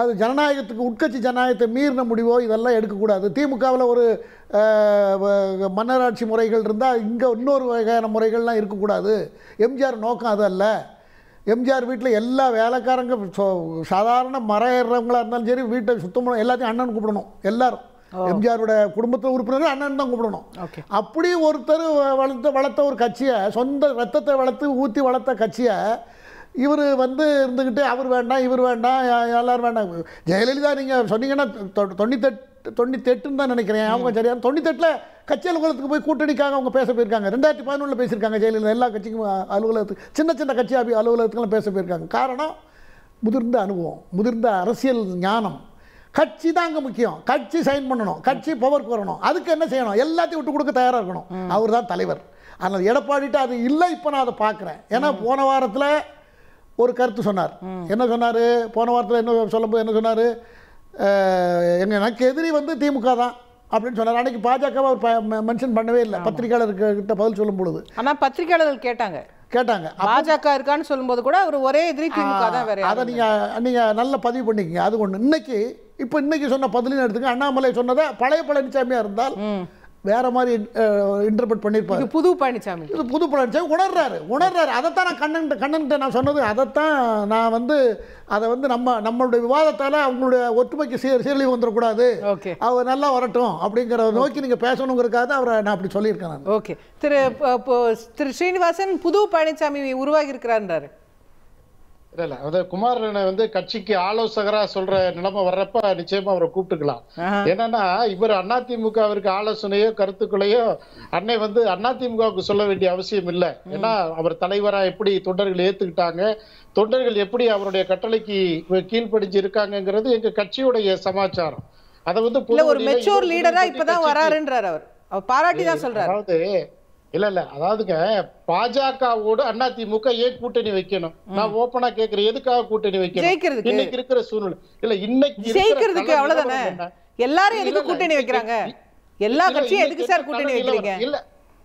அது ஜனநாயகத்துக்கு உட்கட்சி ஜனநாயகத்தை மீறின முடிவோ இதெல்லாம் எடுக்கக்கூடாது. திமுகவில் ஒரு மன்னராட்சி முறைகள் இருந்தால் இங்கே இன்னொரு வகையான முறைகள்லாம் இருக்கக்கூடாது. எம்ஜிஆர் நோக்கம் அது அல்ல. எம்ஜிஆர் வீட்டில் எல்லா வேலைக்காரங்க சாதாரண மரம் ஏறுறவங்களா இருந்தாலும் சரி, வீட்டை சுத்தம் பண்ணணும், எல்லாத்தையும் அண்ணன் கூப்பிடணும். எல்லாரும் எம்ஜிஆரோட குடும்பத்தில் உறுப்பினர்கள் அண்ணன் தான் கூப்பிடணும். அப்படி ஒருத்தர் வளர்த்த ஒரு கட்சியை, சொந்த ரத்தத்தை ஊற்றி வளர்த்த கட்சியை இவர் இருந்துக்கிட்டு அவர் வேண்டாம் இவர் வேண்டாம் எல்லாரும் வேண்டாம். ஜெயலலிதா நீங்கள் சொன்னீங்கன்னா 98 தான் நினைக்கிறேன். அவங்க சரியான 98 கட்சி அலுவலகத்துக்கு போய் கூட்டணிக்காக அவங்க பேச போயிருக்காங்க. 2011 பேசியிருக்காங்க ஜெயலலிதா. எல்லா கட்சிக்கும் அலுவலகத்துக்கு, சின்ன கட்சி அலுவலகத்துக்கெல்லாம் பேச போயிருக்காங்க. காரணம் முதிர்ந்த அனுபவம், முதிர்ந்த அரசியல் ஞானம். கட்சி தான் அங்கே முக்கியம். கட்சி சைன் பண்ணணும், கட்சி பவருக்கு வரணும். அதுக்கு என்ன செய்யணும்? எல்லாத்தையும் விட்டு கொடுக்க தயாராக இருக்கணும். அவர் தான் தலைவர். அதனால் எடப்பாடிட்டு அது இல்லை. இப்போ நான் அதை பார்க்குறேன். ஏன்னா போன வாரத்தில் ஒரு கருத்து சொன்னார். என்ன சொன்னார்? போன வாரத்தில் என்ன சொல்லும்போது என்ன சொன்னார்? எனக்கு எதிரி திமுக தான் அப்படின்னு சொன்னார். அன்னைக்கு பாஜகவை அவர் மென்ஷன் பண்ணவே இல்லை பத்திரிகையாளர்கிட்ட பதில் சொல்லும் பொழுது. ஆனால் பத்திரிகையாளர்கள் கேட்டாங்க பாஜக இருக்கான்னு சொல்லும்போது கூட அவர் ஒரே எதிரி திமுக தான். வேற அதை நீங்கள் நல்ல பதிவு பண்ணிக்கங்க. அது ஒன்று. இன்னைக்கு சொன்ன பதிலின்னு எடுத்துங்க. அண்ணாமலை சொன்னதை பழைய பழனிசாமியாக இருந்தால் வேற மாதிரி இன்டர்பிரட் பண்ணியிருப்பாரு. புது பழனிசாமி, இது புது பழனிசாமி உணர்றாரு. அதைத்தான் நான் கண்ணன்கிட்ட நான் சொன்னது. அதைத்தான் நான் அதை நம்மளுடைய விவாதத்தால் அவங்களுடைய ஒற்றுமைக்கு சீரழிவு வந்துடக்கூடாது, அவர் நல்லா வரட்டும் அப்படிங்கிறத நோக்கி நீங்கள் பேசணுங்கிறதுக்காக அவரை நான் அப்படி சொல்லியிருக்கேன். ஓகே. திரு ஸ்ரீனிவாசன் புது பழனிசாமி உருவாகி இருக்கிறார். இல்ல அதாவது குமாரனை கட்சிக்கு ஆலோசகரா சொல்ற நிலைமை வர்றப்ப நிச்சயமா அவரை கூப்பிட்டுக்கலாம். என்னன்னா இவர் அதிமுகவிற்கு ஆலோசனையோ கருத்துக்களையோ அன்னை அதிமுகவுக்கு சொல்ல வேண்டிய அவசியம் இல்லை. ஏன்னா அவர் தலைவரா எப்படி தொண்டர்கள் ஏத்துக்கிட்டாங்க, தொண்டர்கள் எப்படி அவருடைய கட்டளைக்கு கீழ்ப்படிஞ்சு இருக்காங்கிறது எங்க கட்சியுடைய சமாச்சாரம். அதை ஒரு மெச்சூர் லீடரா இப்பதான் வராருன்றார் அவர். பாராட்டி தான் சொல்றாரு. அதாவது இல்ல அதாவதுங்க பாஜகவோடு அதிமுக ஏன் கூட்டணி வைக்கணும்? நான் ஓப்பனா கேக்குறேன், எதுக்காக கூட்டணி வைக்கணும்? இன்னைக்கு இருக்கிற சூழ்நிலை இல்ல, இன்னைக்கு ஜெயிக்கிறதுக்கு அவ்வளவுதானே. எல்லாரும் எதுக்கு கூட்டணி வைக்கிறாங்க? எல்லா கட்சியும் எதுக்கு சார் கூட்டணி வைக்கிறீங்க?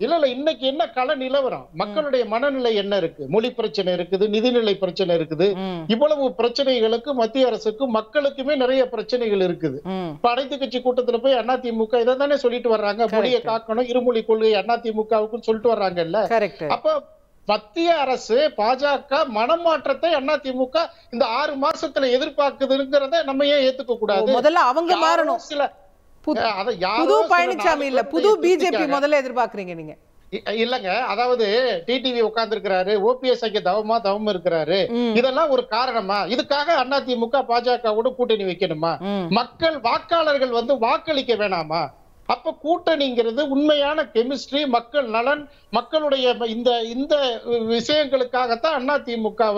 இல்ல இன்னைக்கு என்ன கள நிலவரம், மக்களுடைய மனநிலை என்ன இருக்கு? மொழி பிரச்சனை இருக்குது, நிதிநிலை பிரச்சனை இருக்குது, இவ்வளவு பிரச்சனைகளுக்கு மத்திய அரசுக்கும் மக்களுக்குமே நிறைய பிரச்சனைகள் இருக்குது. இப்ப அனைத்து கட்சி கூட்டத்துல போய் அதிமுக இதை தானே சொல்லிட்டு வர்றாங்க, மொழியை காக்கணும், இருமொழி கொள்கை அதிமுகவுக்கு சொல்லிட்டு வர்றாங்கல்ல. அப்ப மத்திய அரசு பாஜக மனமாற்றத்தை அதிமுக இந்த 6 மாசத்துல எதிர்பார்க்குதுங்கிறத நம்ம ஏன் ஏத்துக்க கூடாது? முதல்ல அவங்க மாறணும். சில புது பழனிசாமி இல்ல, புது பிஜேபி முதல்ல எதிர்பார்க்கறீங்க நீங்க? இல்லங்க, அதாவது டிடிவி உட்கார்ந்து இருக்கிறாரு, ஓபிஎஸ் அங்க தவம் இருக்கிறாரு, இதெல்லாம் ஒரு காரணமா? இதுக்காக அதிமுக பாஜகவோட கூட்டணி வைக்கணுமா? மக்கள் வாக்காளர்கள் வாக்களிக்க வேணாமா? அப்ப கூட்டணிங்கிறது உண்மையான கெமிஸ்ட்ரி, மக்கள் நலன், மக்களுடைய இந்த விஷயங்களுக்காகத்தான் அதிமுக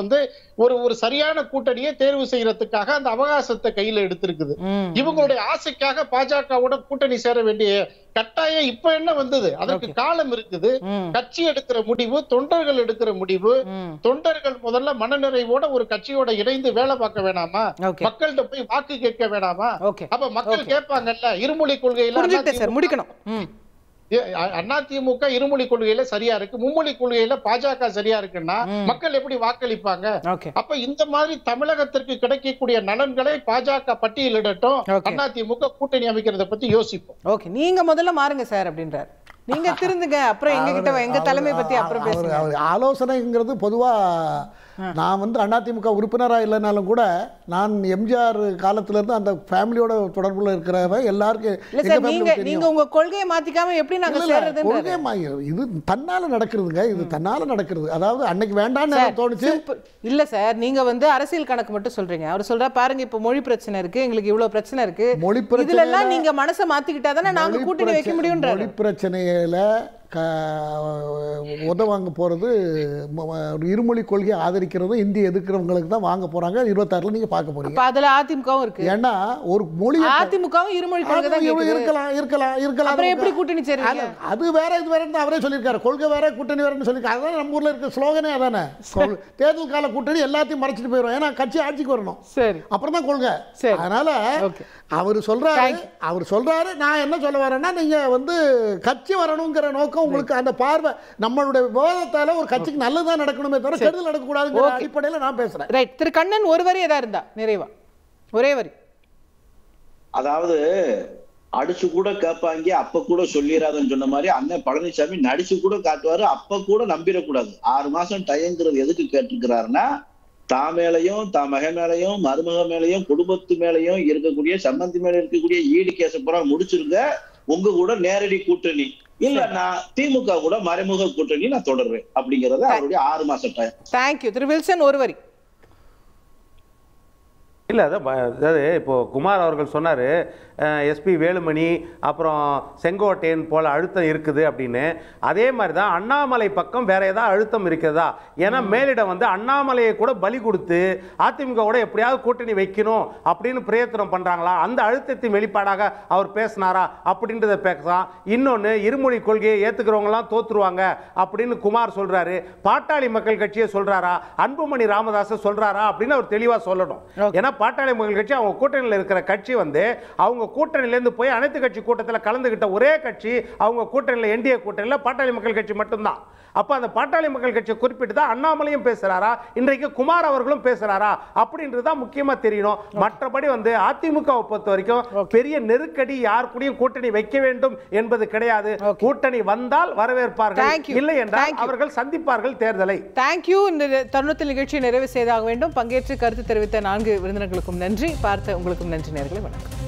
ஒரு சரியான கூட்டணியை தேர்வு செய்யறதுக்காக அந்த அவகாசத்தை கையில எடுத்திருக்குது. இவங்களுடைய ஆசைக்காக பாஜகவோட கூட்டணி சேர வேண்டிய கட்டாயம் இப்ப என்ன வந்தது? அதற்கு காலம் இருக்குது. கட்சி எடுக்கிற முடிவு, தொண்டர்கள் எடுக்கிற முடிவு. தொண்டர்கள் முதல்ல மனநிறைவோட ஒரு கட்சியோட இணைந்து வேலை பார்க்க வேணாமா? மக்கள்கிட்ட போய் வாக்கு கேட்க வேணாமா? அப்ப மக்கள் கேட்பாங்கல்ல, இருமொழி கொள்கையில அதிமுக இருமொழி கொள்கையில சரியா இருக்கு, மும்மொழி கொள்கையில பாஜக சரியா இருக்குன்னா மக்கள் எப்படி வாக்களிப்பாங்க? அப்ப இந்த மாதிரி தமிழகத்திற்கு கிடைக்கக்கூடிய நலன்களை பாஜக பட்டியலிடட்டும், அதிமுக கூட்டணி அமைக்கிறத பத்தி யோசிப்போம். ஓகே, நீங்க முதல்ல மாறுங்க சார் அப்படின்றார். நீங்க திருந்துங்க, அப்புறம் எங்க கிட்ட எங்க தலைமை பத்தி அப்புறம் பேசுங்க. ஆலோசனைங்கிறது பொதுவா நான் அதிமுக உறுப்பினராக இல்லைனாலும் கூட நான் எம்ஜிஆர் காலத்துல இருந்து அந்த ஃபேமிலியோட தொடர்புல இருக்கிறவ எல்லாருக்கும் நீங்க உங்க கொள்கையை மாத்திக்காம எப்படி நாங்க சேர்றது? கொள்கை இது தன்னால நடக்கிறதுங்க, இது தன்னால நடக்கிறது. அதாவது அன்னைக்கு வேண்டாம்னு தோணுச்சு. இல்ல சார், நீங்க அரசியல் கணக்கு மட்டும் சொல்றீங்க. அவர் சொல்றா பாருங்க, இப்ப மொழி பிரச்சனை இருக்கு, எங்களுக்கு இவ்வளவு பிரச்சனை இருக்கு, இதுல எல்லாம் நீங்க மனசை மாத்திக்கிட்டாதானே நாங்க கூட்டணி வைக்க முடியும்ன்ற. மொழி பிரச்சனையில உதவாங்க போறது இருமொழி கொள்கையை ஆதரிக்கிறது இந்தி எதிர்க்கிறவங்களுக்கு தான் வாங்க போறாங்க. 26ல நீங்க பார்க்க போறீங்க. அதுல அதிமுகவும் இருக்கு. ஏன்னா ஒரு மொழி அதிமுகவும் இருமொழி கொள்கை தான் இருக்கலாம். அப்புறம் எப்படி கூட்டணி சேருவீங்க? அது வேற இது வேறன்னு அவரே சொல்லியிருக்காரு. கொள்கை வேற கூட்டணி வேறன்னு சொல்லியிருக்காரு. அதான் நம்ம ஊர்ல இருக்க ஸ்லோகனே அதானே. தேர்தல் கால கூட்டணி எல்லாத்தையும் மறைச்சிட்டு போயிடும். ஏன்னா கட்சி ஆட்சிக்கு வரணும், சரி, அப்புறம் தான் கொள்கை. அதனால அவர் சொல்றாரு நான் என்ன சொல்ல வரேன்னா, நீங்க கட்சி வரணுங்கிற நோக்கம் உங்களுக்கு அந்த பார்வை நம்மளுடைய விவாதத்தால ஒரு கட்சிக்கு நல்லதா நடக்கணுமே தவிர கெடுதல் நடக்கக்கூடாதுங்கிற அடிப்படையில் நான் பேசுறேன். ரைட். திரு கண்ணன், ஒரு வரி ஏதா இருந்தா நிறைவா, ஒரே வரி. அதாவது அடிச்சு கூட கேட்பாங்க, அப்ப கூட சொல்லிடாதுன்னு சொன்ன மாதிரி அண்ணன் பழனிசாமி நடிச்சு கூட காட்டுவாரு, அப்ப கூட நம்பிடக்கூடாது. 6 மாசம் டைம்ங்கிறது எதுக்கு கேட்டிருக்கிறாருன்னா, தான் மேலையும் தான் மக மேலையும் மருமக மேலையும் குடும்பத்து மேலையும் இருக்கக்கூடிய சம்பந்தி மேல இருக்கக்கூடிய ஈடு கேச பூரா முடிச்சிருங்க, உங்க கூட நேரடி கூட்டணி இல்ல, நான் திமுக கூட மறைமுக கூட்டணி நான் தொடர்றேன் அப்படிங்கறத அவருடைய 6 மாசம் டைம். தேங்க்யூ. திரு வில்சன், ஒரு வரி. இல்லை, அதாவது இப்போ குமார் அவர்கள் சொன்னார் எஸ்பி வேலுமணி அப்புறம் செங்கோட்டையன் போல் அழுத்தம் இருக்குது அப்படின்னு. அதே மாதிரி தான் அண்ணாமலை பக்கம் வேற ஏதாவது அழுத்தம் இருக்கிறதா? ஏன்னா மேலிடம் அண்ணாமலையை கூட பலி கொடுத்து அதிமுகவோட எப்படியாவது கூட்டணி வைக்கணும் அப்படின்னு பிரயத்தனம் பண்ணுறாங்களா? அந்த அழுத்தத்தின் வெளிப்பாடாக அவர் பேசினாரா அப்படின்றத பேசலாம். இன்னொன்று, இருமொழி கொள்கையை ஏற்றுக்கிறவங்களாம் தோற்றுருவாங்க அப்படின்னு குமார் சொல்கிறாரு. பாட்டாளி மக்கள் கட்சியை சொல்கிறாரா, அன்புமணி ராமதாஸை சொல்கிறாரா அப்படின்னு அவர் தெளிவாக சொல்லணும். ஏன்னா பாட்டாளி மக்கள் கட்சி அவங்க கூட்டணியில் இருக்கிற கட்சி அவங்க கூட்டணியிலேருந்து போய் அனைத்து கட்சி கூட்டத்தில் கலந்துகிட்ட ஒரே கட்சி அவங்க கூட்டணியில், என்டிஏ கூட்டணியில் பாட்டாளி மக்கள் கட்சி மட்டும்தான். அப்போ அந்த பாட்டாளி மக்கள் கட்சியை குறிப்பிட்டு தான் அண்ணாமலையும் பேசுறாரா, இன்றைக்கு குமார் அவர்களும் பேசுறாரா அப்படின்றது தான் முக்கியமா தெரியணும். மற்றபடி அதிமுகவை பொறுத்த வரைக்கும் பெரிய நெருக்கடி யார் கூடயும் கூட்டணி வைக்க வேண்டும் என்பது கிடையாது. கூட்டணி வந்தால் வரவேற்பார்கள், இல்லை என்றால் அவர்கள் சந்திப்பார்கள் தேர்தலை. தேங்க்யூ. இந்த தருணத்தில் நிகழ்ச்சியை நிறைவு செய்தாக வேண்டும். பங்கேற்று கருத்து தெரிவித்த 4 விருந்தினர்களுக்கும் நன்றி, பார்த்த உங்களுக்கும் நன்றி நேயர்களே. வணக்கம்.